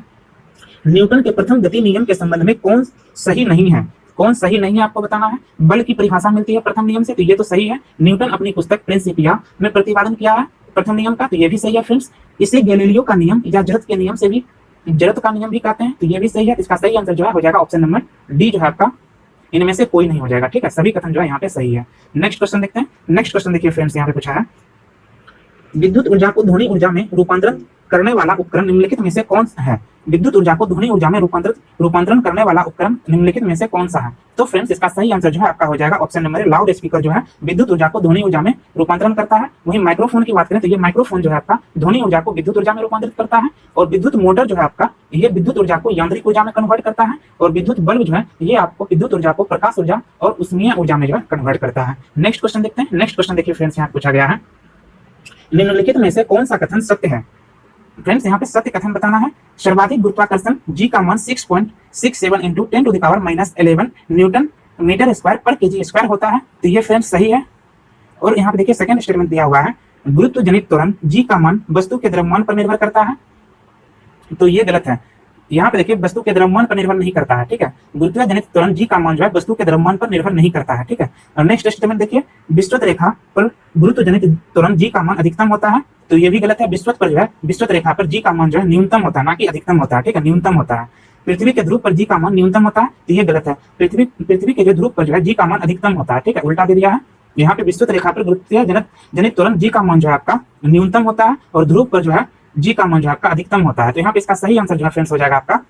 न्यूटन के प्रथम गति नियम के संबंध में कौन सही नहीं है? कौन सही नहीं है आपको बताना है। बल की परिभाषा मिलती है प्रथम नियम से, तो ये तो सही है। न्यूटन अपनी पुस्तक प्रिंसिपिया में प्रतिपादन किया है प्रथम नियम का, तो ये भी सही है फ्रेंड्स। इसे गैलीलियो का नियम या जड़त्व के नियम से भी जड़त्व का नियम भी कहते हैं, तो ये भी सही है। इसका सही आंसर जो है हो जाएगा ऑप्शन नंबर डी जो है आपका, इनमें से कोई नहीं हो जाएगा। ठीक है, सभी कथन जो है यहाँ पे सही है। नेक्स्ट क्वेश्चन देखते हैं। नेक्स्ट क्वेश्चन देखिए फ्रेंड्स, यहाँ पे पूछा है विद्युत ऊर्जा को ध्वनि ऊर्जा में रूपांतरण करने वाला उपकरण निम्नलिखित में से कौन सा है? विद्युत ऊर्जा को ध्वनि ऊर्जा में रूपांतरण करने वाला उपकरण निम्नलिखित में से कौन सा है? तो फ्रेंड्स इसका सही आंसर जो है आपका हो जाएगा ऑप्शन नंबर लाउड स्पीकर जो है विद्युत ऊर्जा को ध्वनि ऊर्जा में रूपांतरण करता है। वहीं माइक्रोफोन की बात करें तो ये माइक्रोफोन जो है आपका ध्वनि ऊर्जा को विद्युत ऊर्जा में रूपांतरित करता है। और विद्युत मोटर जो है आपका ये विद्युत ऊर्जा को यांत्रिक ऊर्जा में कन्वर्ट करता है। और विद्युत बल्ब जो है ये आपको विद्युत ऊर्जा को प्रकाश ऊर्जा और उष्मीय ऊर्जा में जो है कन्वर्ट करता है। नेक्स्ट क्वेश्चन देखते हैं। नेक्स्ट क्वेश्चन देखिए फ्रेंड्स, यहाँ पूछा गया है निम्नलिखित में से कौन सा कथन सत्य है? फ्रेंड्स यहाँ पे सत्य कथन बताना है। सर्वाधिक गुरुत्वाकर्षण G का मान 6.67 इंटू 10⁻11 न्यूटन मीटर स्क्वायर पर केजी स्क्वायर होता है, तो ये फ्रेंड्स सही है। और यहाँ पे देखिए सेकंड स्टेटमेंट दिया हुआ है गुरुत्व जनित त्वरण G का मान वस्तु के द्रव्यमान पर निर्भर करता है, तो ये गलत है। यहाँ पे देखिए वस्तु के द्रव्यमान पर निर्भर नहीं करता है। ठीक है, गुरुत्व जनित त्वरण G का मान जो है वस्तु के द्रव्यमान पर निर्भर नहीं करता है। ठीक है, और नेक्स्ट स्टेटमेंट देखिए विस्तृत रेखा पर गुरुत्व जनित त्वरण G का मान अधिकतम होता है, तो ये भी गलत है। विस्तृत पर जो है विस्तृत रेखा पर G का मान जो है न्यूनतम होता है, ना कि अधिकतम होता है। ठीक है, न्यूनतम होता है। पृथ्वी के ध्रुव पर G का मान न्यूनतम होता है, तो ये गलत है। पृथ्वी के जो ध्रुव पर जो है G का मान अधिकतम होता है। ठीक है, उल्टा दे दिया है। यहाँ पे विस्तृत रेखा पर गुरुत्व जनित त्वरण G का मान जो है आपका न्यूनतम होता है और ध्रुव पर जो है G का मान जो है आपका अधिकतम होता है। तो यहाँ पे इसका सही आंसर जो है फ्रेंड्स हो जाएगा आपका,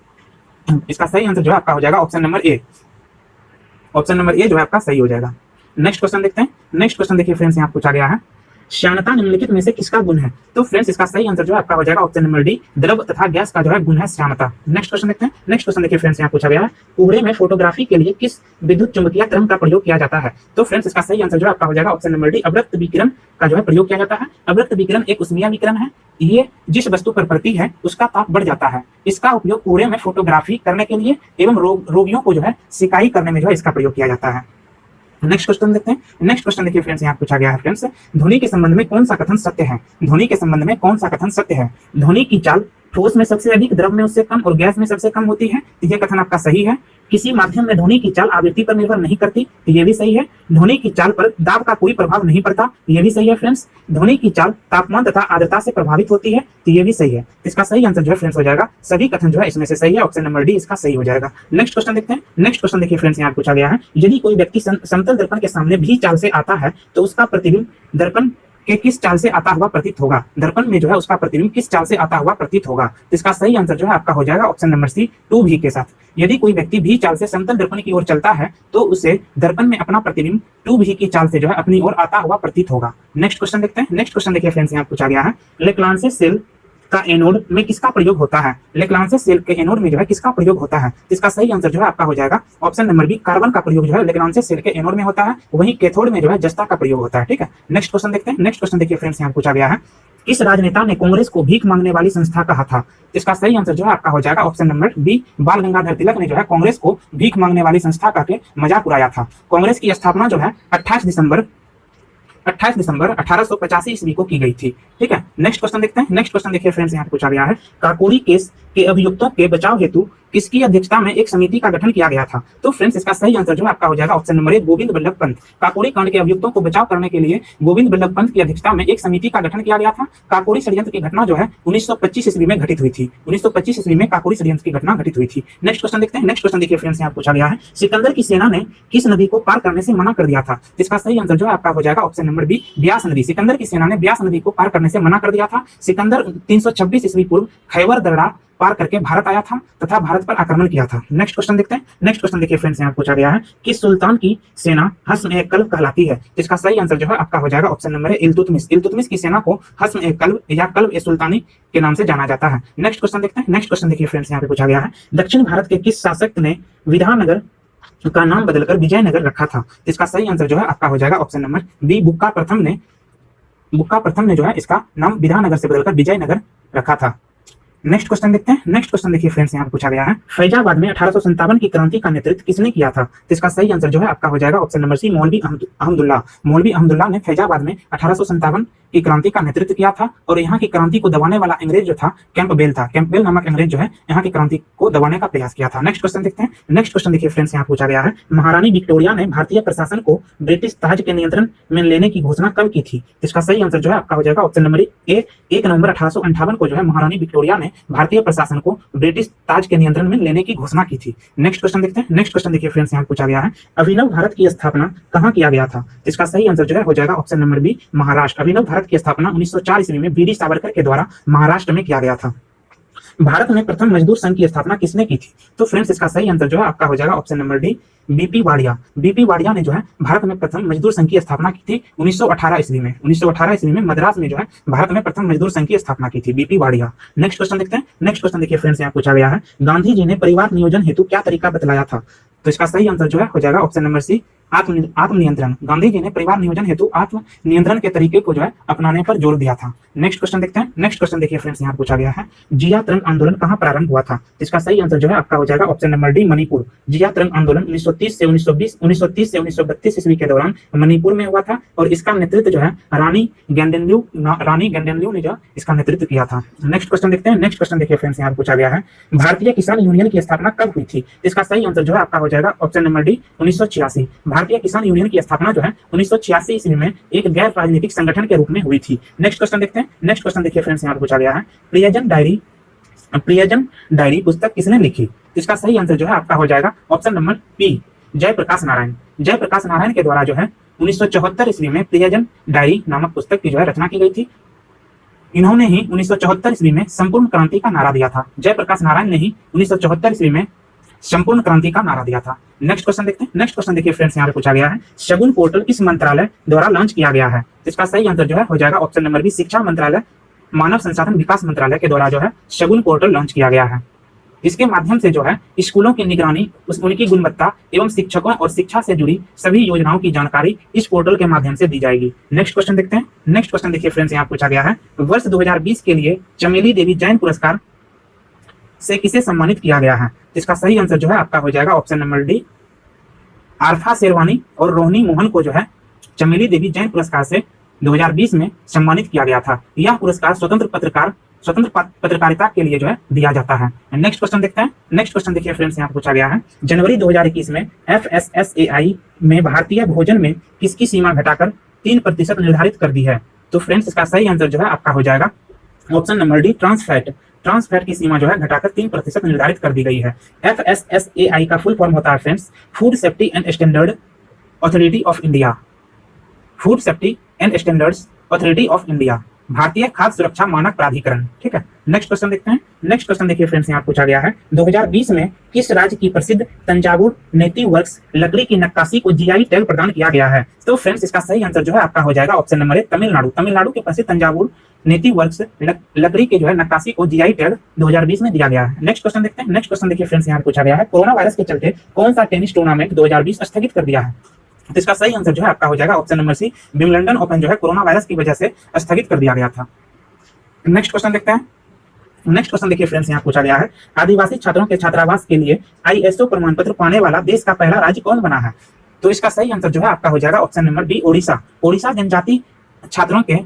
इसका सही आंसर जो है आपका हो जाएगा ऑप्शन नंबर ए। ऑप्शन नंबर ए जो है आपका सही हो जाएगा। नेक्स्ट क्वेश्चन देखते हैं। नेक्स्ट क्वेश्चन देखिए फ्रेंड्स, यहाँ पूछा गया है श्यानता निम्नलिखित में से किसका गुण है? तो फ्रेंड्स इसका सही आंसर जो है आपका हो जाएगा ऑप्शन नंबर डी, द्रव तथा गैस का जो है गुण है श्यानता। नेक्स्ट क्वेश्चन देखते हैं। नेक्स्ट क्वेश्चन देखिए फ्रेंड्स यहाँ पूछा गया है, कोहरे में फोटोग्राफी के लिए किस विद्युत चुंबकीय तरंग का प्रयोग किया जाता है? तो फ्रेंड्स इसका सही आंसर जो है आपका हो जाएगा ऑप्शन नंबर डी, अवृत्त विकिरण का जो है प्रयोग किया जाता है। अवृत्त विकिरण एक उष्मीय विकिरण है, ये जिस वस्तु पर पड़ती है उसका ताप बढ़ जाता है। इसका उपयोग कोहरे में फोटोग्राफी करने के लिए एवं रोगियों को जो है सिकाई करने में जो है इसका प्रयोग किया जाता है। नेक्स्ट क्वेश्चन देखते हैं। नेक्स्ट क्वेश्चन देखिए फ्रेंड्स यहाँ पूछा गया है, फ्रेंड्स ध्वनि के संबंध में कौन सा कथन सत्य है? ध्वनि के संबंध में कौन सा कथन सत्य है? ध्वनि की चाल ठोस में सबसे अधिक, द्रव में उससे कम और गैस में सबसे कम होती है, तो यह कथन आपका सही है। किसी माध्यम में ध्वनि की चाल आवृत्ति पर निर्भर नहीं करती, तो यह भी सही है। ध्वनि की चाल पर दाब का कोई प्रभाव नहीं पड़ता, तो यह भी सही है फ्रेंड्स। ध्वनि की चाल तापमान तथा आर्द्रता से प्रभावित होती है, तो यह भी सही है। इसका सही आंसर जो है फ्रेंड्स हो जाएगा, सभी कथन जो है इसमें से सही है, ऑप्शन नंबर डी इसका सही हो जाएगा। नेक्स्ट क्वेश्चन देखते हैं। नेक्स्ट क्वेश्चन देखिए फ्रेंड्स यहाँ पूछा गया है, यदि कोई व्यक्ति समतल दर्पण के सामने भी चाल से आता है तो उसका प्रतिबिंब दर्पण के किस चाल से आता हुआ प्रतीत होगा? दर्पण में जो है उसका प्रतिबिंब किस चाल से आता हुआ प्रतीत होगा? तो इसका सही आंसर जो है आपका हो जाएगा ऑप्शन नंबर सी, 2v के साथ। यदि कोई व्यक्ति भी चाल से समतल दर्पण की ओर चलता है तो उसे दर्पण में अपना प्रतिबिंब 2v की चाल से जो है अपनी ओर आता हुआ प्रतीत होगा। नेक्स्ट क्वेश्चन देखते हैं। नेक्स्ट क्वेश्चन देखिए फ्रेंड्स यहाँ पूछा गया है, लेक्लांसे सेल का एनोड में किसका प्रयोग होता है? लेक्लांसे सेल के एनोड में जो है किसका प्रयोग होता है? इसका सही आंसर जो है आपका हो जाएगा ऑप्शन नंबर बी, कार्बन का प्रयोग जो है लेक्लांसे सेल के एनोड में होता है, वहीं कैथोड में जो है जस्ता का प्रयोग होता है। ठीक है, नेक्स्ट क्वेश्चन देखते हैं। नेक्स्ट क्वेश्चन देखिए फ्रेंड्स यहाँ पूछा गया है, किस राजनेता ने कांग्रेस को भीख मांगने वाली संस्था कहा था? इसका सही आंसर जो है आपका हो जाएगा ऑप्शन नंबर बी, बाल गंगाधर तिलक ने जो है कांग्रेस को भीख मांगने वाली संस्था का के मजाक उड़ाया था। कांग्रेस की स्थापना जो है 28 दिसंबर 1885 ईस्वी को की गई थी। ठीक है, नेक्स्ट क्वेश्चन देखते हैं। नेक्स्ट क्वेश्चन देखिए फ्रेंड्स यहाँ पूछा गया है, काकोरी केस के अभियुक्तों के बचाव हेतु किसकी अध्यक्षता में एक समिति का गठन किया गया था? तो फ्रेंड्स इसका सही आंसर जो है आपका हो जाएगा option number A, Govind Ballabh Pant. Kakori कांड के अभियुक्तों को बचाव करने के लिए गोविंद बल्लभ पंत की अध्यक्षता में एक समिति का गठन किया गया था। काकोरी षड्यंत्र की घटना जो है 1925 ईस्वी में घटित हुई थी। 1925 ईस्वी में काकोरी षड्यंत्र की घटना घटित हुई थी। नेक्स्ट क्वेश्चन देखते हैं। नेक्स्ट क्वेश्चन देखिए फ्रेंड्स यहाँ पूछा गया है, सिकंदर की सेना ने किस नदी को पार करने से मना कर दिया था? इसका सही आंसर जो है आपका हो जाएगा ऑप्शन नंबर बी, ब्यास नदी। सिकंदर की सेना ने ब्यास नदी को पार करने से मना कर दिया था। सिकंदर 326 ईस्वी पूर्व खैबर दर्रा पार करके भारत आया था तथा भारत पर आक्रमण किया था। नेक्स्ट क्वेश्चन देखते हैं। नेक्स्ट क्वेश्चन देखिए फ्रेंड्स यहाँ पूछा गया है, किस सुल्तान की सेना हस्म-ए-कल्ब कहलाती है? इसका सही आंसर जो है आपका हो जाएगा ऑप्शन नंबर ए, इल्तुतमिश। इल्तुतमिश की सेना को हस्म-ए-कल्ब या कल्ब-ए-सुल्तानी के नाम से जाना जाता है। नेक्स्ट क्वेश्चन देखते हैं। नेक्स्ट क्वेश्चन देखिए फ्रेंड्स यहाँ पे पूछा गया है, दक्षिण भारत के किस शासक ने विधानगर का नाम बदलकर विजयनगर रखा था? इसका सही आंसर जो है आपका हो जाएगा ऑप्शन नंबर बी, बुक्का प्रथम ने जो है इसका नाम विधानगर से बदलकर विजयनगर रखा था। नेक्स्ट क्वेश्चन देखते हैं। नेक्स्ट क्वेश्चन देखिए फ्रेंड्स यहाँ पूछा गया है, फैजाबाद में 1857 की क्रांति का नेतृत्व किसने किया था? तो इसका सही आंसर जो है आपका हो जाएगा ऑप्शन नंबर सी, मौलवी अहमदुल्ला। मौलवी अहमदुल्ला ने फैजाबाद में 1857 की क्रांति का नेतृत्व किया था और यहाँ की क्रांति को दबाने वाला अंग्रेज जो था कैंपबेल था। कैंपबेल नामक अंग्रेज जो है यहाँ की क्रांति को दबाने का प्रयास किया था। नेक्स्ट क्वेश्चन देखते हैं। नेक्स्ट क्वेश्चन देखिए फ्रेंड्स यहाँ पूछा गया है, महारानी विक्टोरिया ने भारतीय प्रशासन को ब्रिटिश ताज के नियंत्रण में लेने की घोषणा कब की थी? इसका सही आंसर जो है आपका हो जाएगा ऑप्शन नंबर ए, 1 नवंबर 1858 को जो है महारानी विक्टोरिया ने भारतीय प्रशासन को ब्रिटिश ताज के नियंत्रण में लेने की घोषणा की थी। नेक्स्ट क्वेश्चन देखते हैं। नेक्स्ट क्वेश्चन देखिए फ्रेंड्स यहाँ पूछा गया है, अभिनव भारत की स्थापना कहाँ किया गया था? इसका सही आंसर जो है हो जाएगा ऑप्शन नंबर बी, महाराष्ट्र। अभिनव भारत की स्थापना 1904 ईस्वी में वीडी सावरकर के द्वारा महाराष्ट्र में किया गया था। भारत में प्रथम मजदूर संघ की स्थापना किसने की थी? तो फ्रेंड्स इसका सही आंसर जो है आपका हो जाएगा option number D, BP Wadia. BP Wadia ने जो है भारत में प्रथम मजदूर संघ की स्थापना की थी 1918 ईस्वी में। 1918 ईस्वी में मद्रास में जो है भारत में प्रथम मजदूर संघ की स्थापना की थी, बीपी वाडिया। नेक्स्ट क्वेश्चन देखते हैं। नेक्स्ट क्वेश्चन देखिए फ्रेंड्स यहाँ पूछा गया है, गांधी जी ने परिवार नियोजन हेतु क्या तरीका बतलाया था? तो इसका सही आंसर जो है हो जाएगा ऑप्शन नंबर सी, आत्मनियंत्रण। गांधी जी ने परिवार नियोजन हेतु आत्म नियंत्रण के तरीके को जो है अपनाने पर जोर दिया था। नेक्स्ट क्वेश्चन देखते हैं। नेक्स्ट क्वेश्चन देखिए फ्रेंड्स यहाँ पूछा गया है, जिया तरंग आंदोलन कहाँ प्रारंभ हुआ था? इसका सही आंसर जो है आपका हो जाएगा ऑप्शन नंबर डी, मणिपुर। जिया तरंग आंदोलन 1930 से 1932 ईस्वी के दौरान मणिपुर में हुआ था और इसका नेतृत्व जो है रानी गेंडेनल्यू ने जो इसका नेतृत्व किया था। नेक्स्ट क्वेश्चन देखते हैं। नेक्स्ट क्वेश्चन देखिए फ्रेंड्स यहाँ पूछा गया है, भारतीय किसान यूनियन की स्थापना कब हुई थी? इसका सही आंसर जो है आपका हो जाएगा ऑप्शन नंबर डी, 1986। भारतीय किसान यूनियन की स्थापना जो है 1986 ईस्वी में एक गैर राजनीतिक संगठन के रूप में हुई थी। नेक्स्ट क्वेश्चन देखते हैं। नेक्स्ट क्वेश्चन देखिए फ्रेंड्स यहाँ पूछा गया है, प्रियजन डायरी पुस्तक किसने लिखी? इसका सही आंसर जो है आपका हो जाएगा option number B, Jayaprakash Narayan. Jayaprakash Narayan के द्वारा जो है 1974 ईस्वी में प्रियजन डायरी नामक पुस्तक की जो है रचना की गई थी। इन्होंने ही 1974 ईस्वी में संपूर्ण क्रांति का नारा दिया था। जयप्रकाश नारायण ने ही 1974 ईस्वी में संपूर्ण क्रांति का नारा दिया था। नेक्स्ट क्वेश्चन देखते हैं। नेक्स्ट क्वेश्चन देखिए फ्रेंड्स, यहाँ पे पूछा गया है शगुन पोर्टल किस मंत्रालय द्वारा लॉन्च किया गया है? इसका सही आंसर जो है हो जाएगा ऑप्शन नंबर बी, शिक्षा मंत्रालय, मानव संसाधन विकास मंत्रालय के द्वारा जो है शगुन पोर्टल लॉन्च किया गया है। इसके माध्यम से जो है स्कूलों की निगरानी, उनकी गुणवत्ता एवं शिक्षकों और शिक्षा से जुड़ी सभी योजनाओं की जानकारी इस पोर्टल के माध्यम से दी जाएगी। नेक्स्ट क्वेश्चन देखते हैं। नेक्स्ट क्वेश्चन देखिए फ्रेंड्स, यहाँ पूछा गया है वर्ष 2020 के लिए चमेली देवी जैन पुरस्कार से किसे सम्मानित किया गया है? इसका सही आंसर जो है आपका हो जाएगा ऑप्शन नंबर डी, आर्था शेरवानी और रोहिणी मोहन को जो है चमेली देवी जैन पुरस्कार से 2020 में सम्मानित किया गया था। यह पुरस्कार स्वतंत्र पत्रकारिता के लिए जो है दिया जाता है। नेक्स्ट क्वेश्चन देखते हैं। नेक्स्ट क्वेश्चन देखिए फ्रेंड्स, यहाँ पूछा गया है जनवरी 2021 में FSSAI में भारतीय भोजन में किसकी सीमा घटाकर 3% निर्धारित कर दी है? तो फ्रेंड्स इसका सही आंसर जो है आपका हो जाएगा ऑप्शन नंबर डी, ट्रांसफैट की सीमा जो है घटाकर 3% निर्धारित कर दी गई है। FSSAI का फुल फॉर्म होता है friends food safety and standard authority of India. Food safety and standards authority of India, भारतीय खाद्य सुरक्षा मानक प्राधिकरण। ठीक है, नेक्स्ट क्वेश्चन देखते हैं। नेक्स्ट क्वेश्चन देखिए फ्रेंड्स, यहाँ पूछा गया है 2020 में किस राज्य की प्रसिद्ध तंजावुर नेटिव वर्क्स लकड़ी की नक्काशी को GI टैग प्रदान किया गया है? तो फ्रेंड्स इसका सही आंसर जो है आपका हो जाएगा ऑप्शन नंबर ए, तमिलनाडु के प्रसिद्ध तंजावुर नेटिव वर्क्स लकड़ी के जो है नक्काशी को GI टैग 2020 में दिया गया है। नेक्स्ट क्वेश्चन देखते हैं। नेक्स्ट क्वेश्चन देखिए फ्रेंड्स, यहाँ पूछा गया है कोरोना वायरस के चलते कौन सा टेनिस टूर्नामेंट 2020 स्थगित कर दिया है? तो इसका सही आंसर जो है आपका हो जाएगा option number C, Wimbledon open जो है कोरोना वायरस की वजह से स्थगित कर दिया गया था। नेक्स्ट क्वेश्चन देखते हैं। नेक्स्ट क्वेश्चन देखिए फ्रेंड्स, यहाँ पूछा गया है आदिवासी छात्रों के छात्रावास के लिए ISO प्रमाण पत्र पाने वाला देश का पहला राज्य कौन बना है? तो इसका सही आंसर जो है आपका हो जाएगा option number D, Odisha. Odisha जनजाति छात्रों के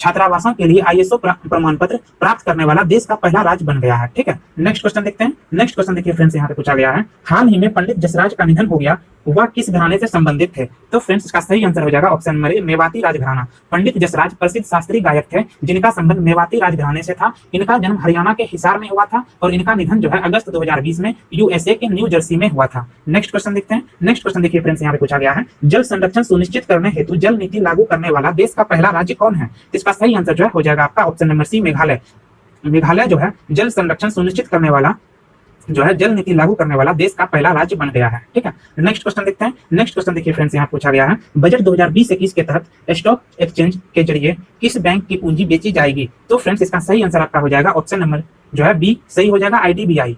छात्रावासों के लिए ISO प्रमाण पत्र प्राप्त करने वाला देश का पहला राज्य बन गया है। ठीक है, नेक्स्ट क्वेश्चन देखते हैं। नेक्स्ट क्वेश्चन देखिए फ्रेंड्स, यहाँ पे पूछा गया है हाल ही में पंडित जसराज का निधन हो गया, वह किस घराने से संबंधित थे? तो फ्रेंड्स इसका सही आंसर हो जाएगा ऑप्शन नंबर ए, मेवाती राजघराना। पंडित जसराज प्रसिद्ध शास्त्रीय गायक थे जिनका संबंध मेवाती राजघराने से था। इनका जन्म हरियाणा के हिसार में हुआ था और इनका निधन जो है अगस्त 2020 में USA के न्यू जर्सी में हुआ था। नेक्स्ट क्वेश्चन देखते हैं। नेक्स्ट क्वेश्चन देखिए फ्रेंड्स, यहाँ पे पूछा गया है जल संरक्षण सुनिश्चित करने हेतु जल नीति लागू करने वाला देश का पहला राज्य कौन है? इसका सही आंसर जो है हो जाएगा आपका option number C, Meghalaya. Meghalaya जो है जल संरक्षण सुनिश्चित करने वाला जो है जल नीति लागू करने वाला देश का पहला राज्य बन गया है। ठीक है, नेक्स्ट क्वेश्चन देखते हैं। नेक्स्ट क्वेश्चन देखिए फ्रेंड्स, यहाँ पूछा गया है बजट 2020-21 के तहत स्टॉक एक्सचेंज के जरिए किस बैंक की पूंजी बेची जाएगी? तो फ्रेंड्स इसका सही आंसर आपका हो जाएगा ऑप्शन नंबर जो है बी, सही हो जाएगा IDBI।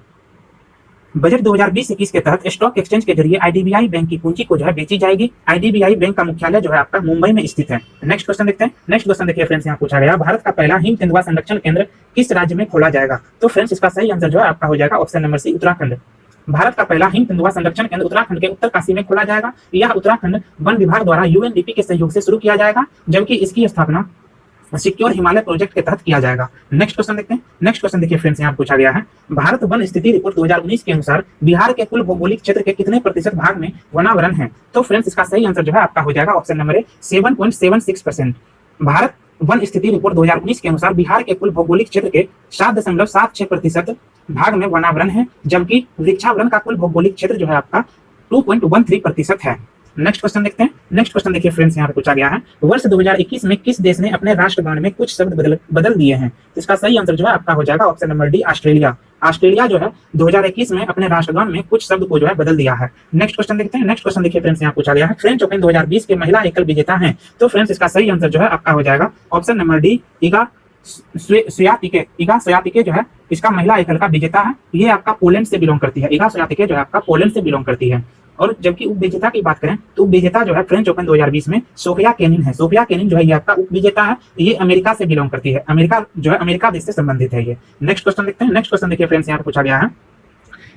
बजट 2020-21 के तहत स्टॉक एक्सचेंज के जरिए IDBI बैंक की पूंजी को जो है बेची जाएगी। IDBI बैंक का मुख्यालय जो है आपका मुंबई में स्थित है। नेक्स्ट क्वेश्चन देखते हैं। नेक्स्ट क्वेश्चन देखिए फ्रेंड्स, यहाँ पूछा गया भारत का पहला हिम तेंदुआ संरक्षण केंद्र किस राज्य में खोला जाएगा? तो फ्रेंड्स इसका सही आंसर जो है आपका हो जाएगा option number C, Uttarakhand. Bharat का पहला हिम तेंदुआ संरक्षण केंद्र उत्तराखंड के उत्तरकाशी में खोला जाएगा। यह उत्तराखंड वन विभाग द्वारा UNDP के सहयोग से शुरू किया जाएगा, जबकि इसकी स्थापना सिक्योर हिमालय प्रोजेक्ट के तहत किया जाएगा। नेक्स्ट क्वेश्चन देखते हैं। नेक्स्ट क्वेश्चन देखिए फ्रेंड्स, यहाँ पूछा गया है भारत वन स्थिति रिपोर्ट 2019 के अनुसार बिहार के कुल भौगोलिक क्षेत्र के कितने प्रतिशत भाग में वनावरण है? तो फ्रेंड्स इसका सही आंसर जो है आपका हो जाएगा ऑप्शन नंबर ए, 7.76%। भारत वन स्थिति रिपोर्ट 2019 के अनुसार बिहार के कुल भौगोलिक क्षेत्र के 7.76% भाग में वनावरण है, जबकि वृक्षावरण का कुल भौगोलिक क्षेत्र जो है आपका 2.13% है। नेक्स्ट क्वेश्चन देखते हैं। नेक्स्ट क्वेश्चन देखिए फ्रेंड्स, यहाँ पे पूछा गया है वर्ष 2021 में किस देश ने अपने राष्ट्रगान में कुछ शब्द बदल दिए हैं? इसका सही आंसर जो है आपका हो जाएगा option number D, Australia. Australia जो है 2021 में अपने राष्ट्रगान में कुछ शब्द को जो है बदल दिया है। नेक्स्ट क्वेश्चन देखते हैं। नेक्स्ट क्वेश्चन देखिए फ्रेंड्स, यहाँ पूछा गया है फ्रेंच ओपन 2020 के महिला एकल विजेता हैं। तो फ्रेंड्स इसका सही आंसर जो है आपका हो जाएगा option number D, Iga Swiatek जो है इसका महिला एकल का विजेता है। ये आपका पोलैंड से बिलोंग करती है। इगा स्वियातेक जो है आपका पोलैंड से बिलोंग करती है। और जबकि उप विजेता की बात करें तो उप विजेता जो है फ्रेंच ओपन 2020 में सोफिया केनिन है। सोफिया केनिन जो है ये आपका उप विजेता है। ये अमेरिका से बिलोंग करती है। अमेरिका जो है अमेरिका देश से संबंधित है ये। नेक्स्ट क्वेश्चन देखते हैं। नेक्स्ट क्वेश्चन देखिए फ्रेंड्स, यहाँ पे पूछा गया है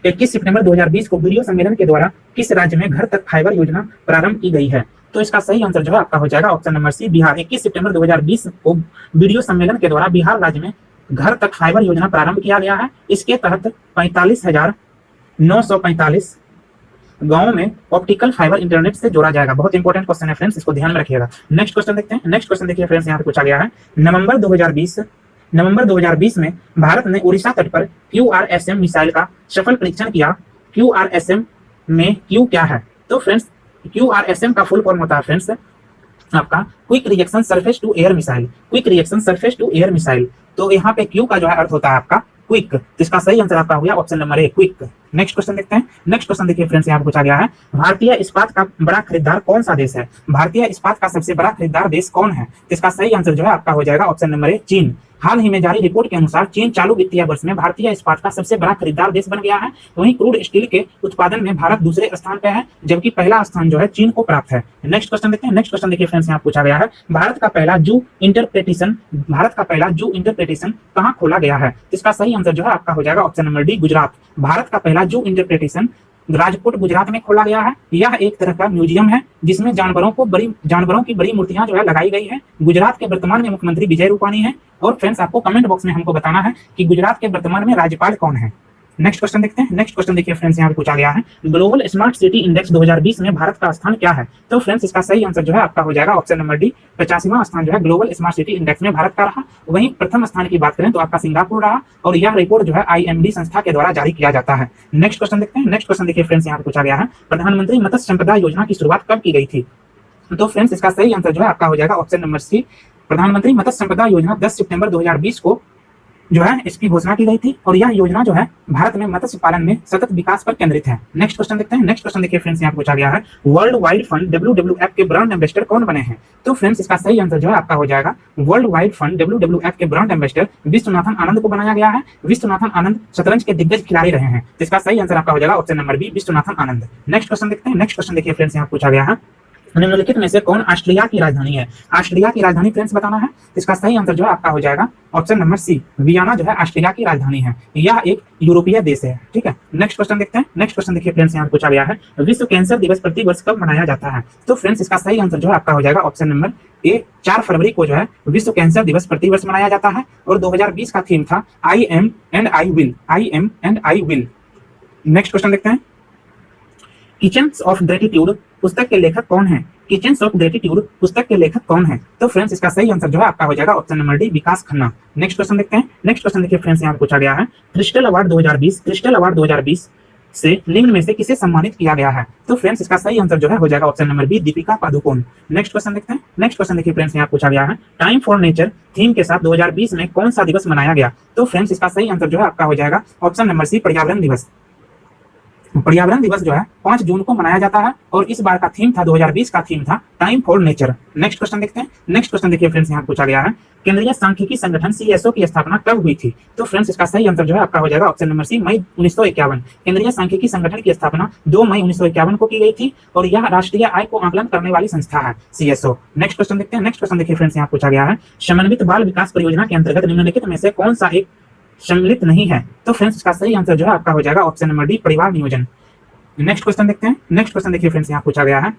21 सितंबर 2020 को वीडियो सम्मेलन के द्वारा किस राज्य में घर तक फाइबर योजना प्रारंभ की गई है? तो इसका सही आंसर जो है आपका हो जाएगा ऑप्शन नंबर सी, बिहार। 21 सितंबर 2020 को वीडियो सम्मेलन के द्वारा बिहार राज्य में घर तक फाइबर योजना प्रारंभ किया गया है। इसके तहत 45,945 गांवों में ऑप्टिकल फाइबर इंटरनेट से जोड़ा जाएगा। बहुत इंपॉर्टेंट क्वेश्चन है फ्रेंड्स, इसको ध्यान में रखिएगा। नेक्स्ट क्वेश्चन देखते हैं। नेक्स्ट क्वेश्चन देखिए फ्रेंड्स, यहाँ पे पूछा गया है नवंबर 2020 में भारत ने उड़ीसा तट पर QRSM मिसाइल का सफल परीक्षण किया। QRSM में Q क्या है? तो फ्रेंड्स QRSM का फुल फॉर्म होता है फ्रेंड्स आपका quick reaction surface to air missile. Quick reaction surface to air missile. तो यहाँ पे Q का जो है अर्थ होता है आपका क्विक। इसका सही आंसर आपका हो गया ऑप्शन नंबर ए, क्विक। नेक्स्ट क्वेश्चन देखते हैं। नेक्स्ट क्वेश्चन देखिए फ्रेंड्स, यहाँ पूछा गया है भारतीय इस्पात का बड़ा खरीदार कौन सा देश है? भारतीय इस्पात का सबसे बड़ा खरीदार देश कौन है? इसका सही आंसर जो है आपका हो जाएगा ऑप्शन नंबर ए, चीन। हाल ही में जारी रिपोर्ट के अनुसार चीन चालू वित्तीय वर्ष में भारतीय इस्पात का सबसे बड़ा खरीदार देश बन गया है। वहीं क्रूड स्टील के उत्पादन में भारत दूसरे स्थान पर है, जबकि पहला स्थान जो है चीन को प्राप्त है। नेक्स्ट क्वेश्चन देखते हैं। नेक्स्ट क्वेश्चन देखिए फ्रेंड्स, यहाँ पूछा गया है भारत का पहला जू इंटरप्रिटेशन कहाँ खोला गया है? इसका सही आंसर जो है आपका हो जाएगा option number D, Gujarat. Bharat का पहला जू इंटरप्रिटेशन राजकोट गुजरात में खोला गया है। यह एक तरह का म्यूजियम है जिसमें जानवरों की बड़ी मूर्तियां जो है लगाई गई है। गुजरात के वर्तमान में मुख्यमंत्री विजय रूपाणी है। और फ्रेंड्स आपको कमेंट बॉक्स में हमको बताना है कि गुजरात के वर्तमान में राज्यपाल कौन है। नेक्स्ट क्वेश्चन देखते हैं। नेक्स्ट क्वेश्चन देखिए फ्रेंड्स, यहाँ पूछा गया है ग्लोबल स्मार्ट सिटी इंडेक्स 2020 में भारत का स्थान क्या है? तो फ्रेंड्स इसका सही आंसर जो है आपका हो जाएगा ऑप्शन नंबर डी, 85वां स्थान जो है ग्लोबल स्मार्ट सिटी इंडेक्स में भारत का रहा। वहीं प्रथम स्थान की बात करें तो आपका सिंगापुर रहा, और यह रिपोर्ट जो है IMD संस्था के द्वारा जारी किया जाता है। नेक्स्ट क्वेश्चन देखते हैं। नेक्स्ट क्वेश्चन देखिए फ्रेंड्स, यहाँ पूछा गया है प्रधानमंत्री मत्स्य संपदा योजना की शुरुआत कब की गई थी? तो फ्रेंड्स इसका सही आंसर जो है आपका हो जाएगा ऑप्शन नंबर सी, प्रधानमंत्री मत्स्य संपदा योजना 10 सितंबर 2020 को जो है इसकी घोषणा की गई थी। और यह योजना जो है भारत में मत्स्य पालन में सतत विकास पर केंद्रित है। नेक्स्ट क्वेश्चन देखते हैं। नेक्स्ट क्वेश्चन देखिए फ्रेंड्स, यहाँ पूछा गया है वर्ल्ड वाइड फंड WWF के ब्रांड एम्बेसडर कौन बने हैं? तो फ्रेंड्स इसका सही आंसर जो है आपका हो जाएगा वर्ल्ड वाइड फंड WWF के ब्रांड एम्बेसडर विश्वनाथन आनंद को बनाया गया है। विश्वनाथन आनंद शतरंज के दिग्गज खिलाड़ी रहे हैं। इसका सही आंसर आपका हो जाएगा option number B, Viswanathan Anand. Next question देखते हैं। नेक्स्ट क्वेश्चन देखिए फ्रेंड्स, यहाँ पूछा गया है निम्नलिखित में से कौन ऑस्ट्रिया की राजधानी है? ऑस्ट्रिया की राजधानी फ्रेंड्स बताना है। इसका सही आंसर जो है आपका हो जाएगा ऑप्शन नंबर सी, वियना जो है ऑस्ट्रिया की राजधानी है। यह एक यूरोपीय देश है। ठीक है, नेक्स्ट क्वेश्चन देखते हैं। नेक्स्ट क्वेश्चन देखिए फ्रेंड्स, यहाँ पूछा गया है विश्व कैंसर दिवस प्रति वर्ष कब मनाया जाता है? तो फ्रेंड्स इसका सही आंसर जो है आपका हो जाएगा ऑप्शन नंबर ए, 4 फरवरी को जो है विश्व कैंसर दिवस प्रति वर्ष मनाया जाता है। और 2020 का थीम था I am and I will। Next question देखते हैं। किचन्स ऑफ ग्रेटिट्यूड पुस्तक के लेखक कौन है? किचन्स ऑफ ग्रेटिट्यूड पुस्तक के लेखक कौन है? तो फ्रेंड्स इसका सही आंसर जो है आपका हो जाएगा ऑप्शन नंबर डी, विकास खन्ना। नेक्स्ट क्वेश्चन देखते हैं। नेक्स्ट क्वेश्चन देखिए फ्रेंड्स, यहाँ पूछा गया है क्रिस्टल अवार्ड 2020 से निम्न में से किसे सम्मानित किया गया है? तो फ्रेंड्स इसका सही आंसर जो है हो जाएगा option number B, Deepika Padukone. Next question देखते हैं। नेक्स्ट क्वेश्चन देखिए फ्रेंड्स, यहाँ पूछा गया है टाइम फॉर नेचर थीम के साथ 2020 में कौन सा दिवस मनाया गया? तो फ्रेंड्स इसका सही आंसर जो है आपका हो जाएगा ऑप्शन नंबर सी, पर्यावरण दिवस। पर्यावरण दिवस जो है 5 जून को मनाया जाता है। और इस बार का थीम था 2020 का थीम था time for nature. Next question देखते हैं। नेक्स्ट क्वेश्चन देखिए फ्रेंड्स, यहाँ पूछा गया है केंद्रीय सांख्यिकी संगठन CSO की स्थापना कब हुई थी? तो फ्रेंड्स इसका सही आंसर जो है आपका हो जाएगा ऑप्शन नंबर सी, मई 1951। केंद्रीय सांख्यिकी संगठन की स्थापना 2 मई 1951 को की गई थी। और यह राष्ट्रीय आय को आकलन करने वाली संस्था है CSO। नेक्स्ट क्वेश्चन देखते हैं। नेक्स्ट क्वेश्चन देखिए फ्रेंड्स, यहाँ पूछा गया है समन्वित बाल विकास परियोजना के अंतर्गत निम्नलिखित में से कौन सा एक सम्मिलित नहीं है? तो फ्रेंड्स इसका सही आंसर जो है आपका हो जाएगा ऑप्शन नंबर डी, परिवार नियोजन। नेक्स्ट क्वेश्चन देखते हैं। नेक्स्ट क्वेश्चन देखिए फ्रेंड्स, यहाँ पूछा गया है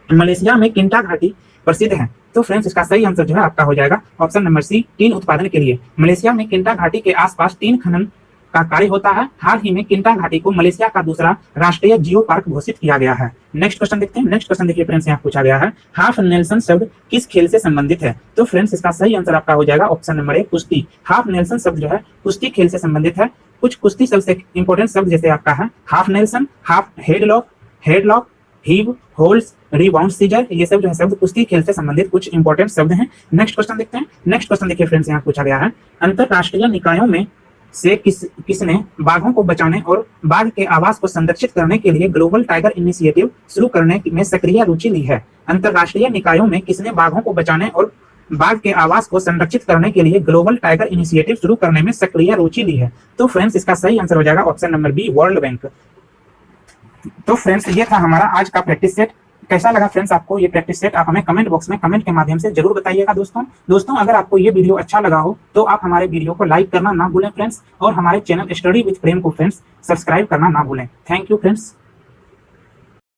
मलेशिया में किंटा घाटी प्रसिद्ध है। तो फ्रेंड्स इसका सही आंसर जो है आपका हो जाएगा ऑप्शन नंबर सी, टीन उत्पादन के लिए। मलेशिया में किंटा घाटी के आसपास टीन खनन का कार्य होता है। हाल ही में किंटा घाटी को मलेशिया का दूसरा राष्ट्रीय जियो पार्क घोषित किया गया है। नेक्स्ट क्वेश्चन देखते हैं। नेक्स्ट क्वेश्चन देखिए फ्रेंड्स, यहाँ पूछा गया है हाफ नेल्सन शब्द किस खेल से संबंधित है? तो फ्रेंड्स इसका सही आंसर आपका हो जाएगा ऑप्शन नंबर ए, कुश्ती। हाफ नेल्सन शब्द जो है कुश्ती खेल से संबंधित है। कुछ कुश्ती शब्द से इंपॉर्टेंट शब्द जैसे आपका है half Nelson, half headlock, heave, holds, rebound scissor, ये सब जो है शब्द कुश्ती खेल से संबंधित कुछ इंपॉर्टेंट शब्द हैं। नेक्स्ट क्वेश्चन देखते हैं। नेक्स्ट क्वेश्चन देखिए फ्रेंड्स, यहाँ पूछा गया है अंतरराष्ट्रीय निकायों में से किसने बाघों को बचाने और बाघ के आवास को संरक्षित करने के लिए ग्लोबल टाइगर इनिशिएटिव शुरू करने में सक्रिय रुचि ली है? अंतरराष्ट्रीय निकायों में किसने बाघों को बचाने और बाघ के आवास को संरक्षित करने के लिए ग्लोबल टाइगर इनिशिएटिव शुरू करने में सक्रिय रुचि ली है? तो फ्रेंड्स इसका सही आंसर हो जाएगा option number B, World Bank. तो फ्रेंड्स ये था हमारा आज का प्रैक्टिस सेट। कैसा लगा फ्रेंड्स आपको ये प्रैक्टिस सेट? आप हमें कमेंट बॉक्स में कमेंट के माध्यम से जरूर बताइएगा दोस्तों अगर आपको ये वीडियो अच्छा लगा हो तो आप हमारे वीडियो को लाइक करना ना भूलें फ्रेंड्स, और हमारे चैनल स्टडी विद प्रेम को फ्रेंड्स सब्सक्राइब करना ना भूलें। Thank you friends.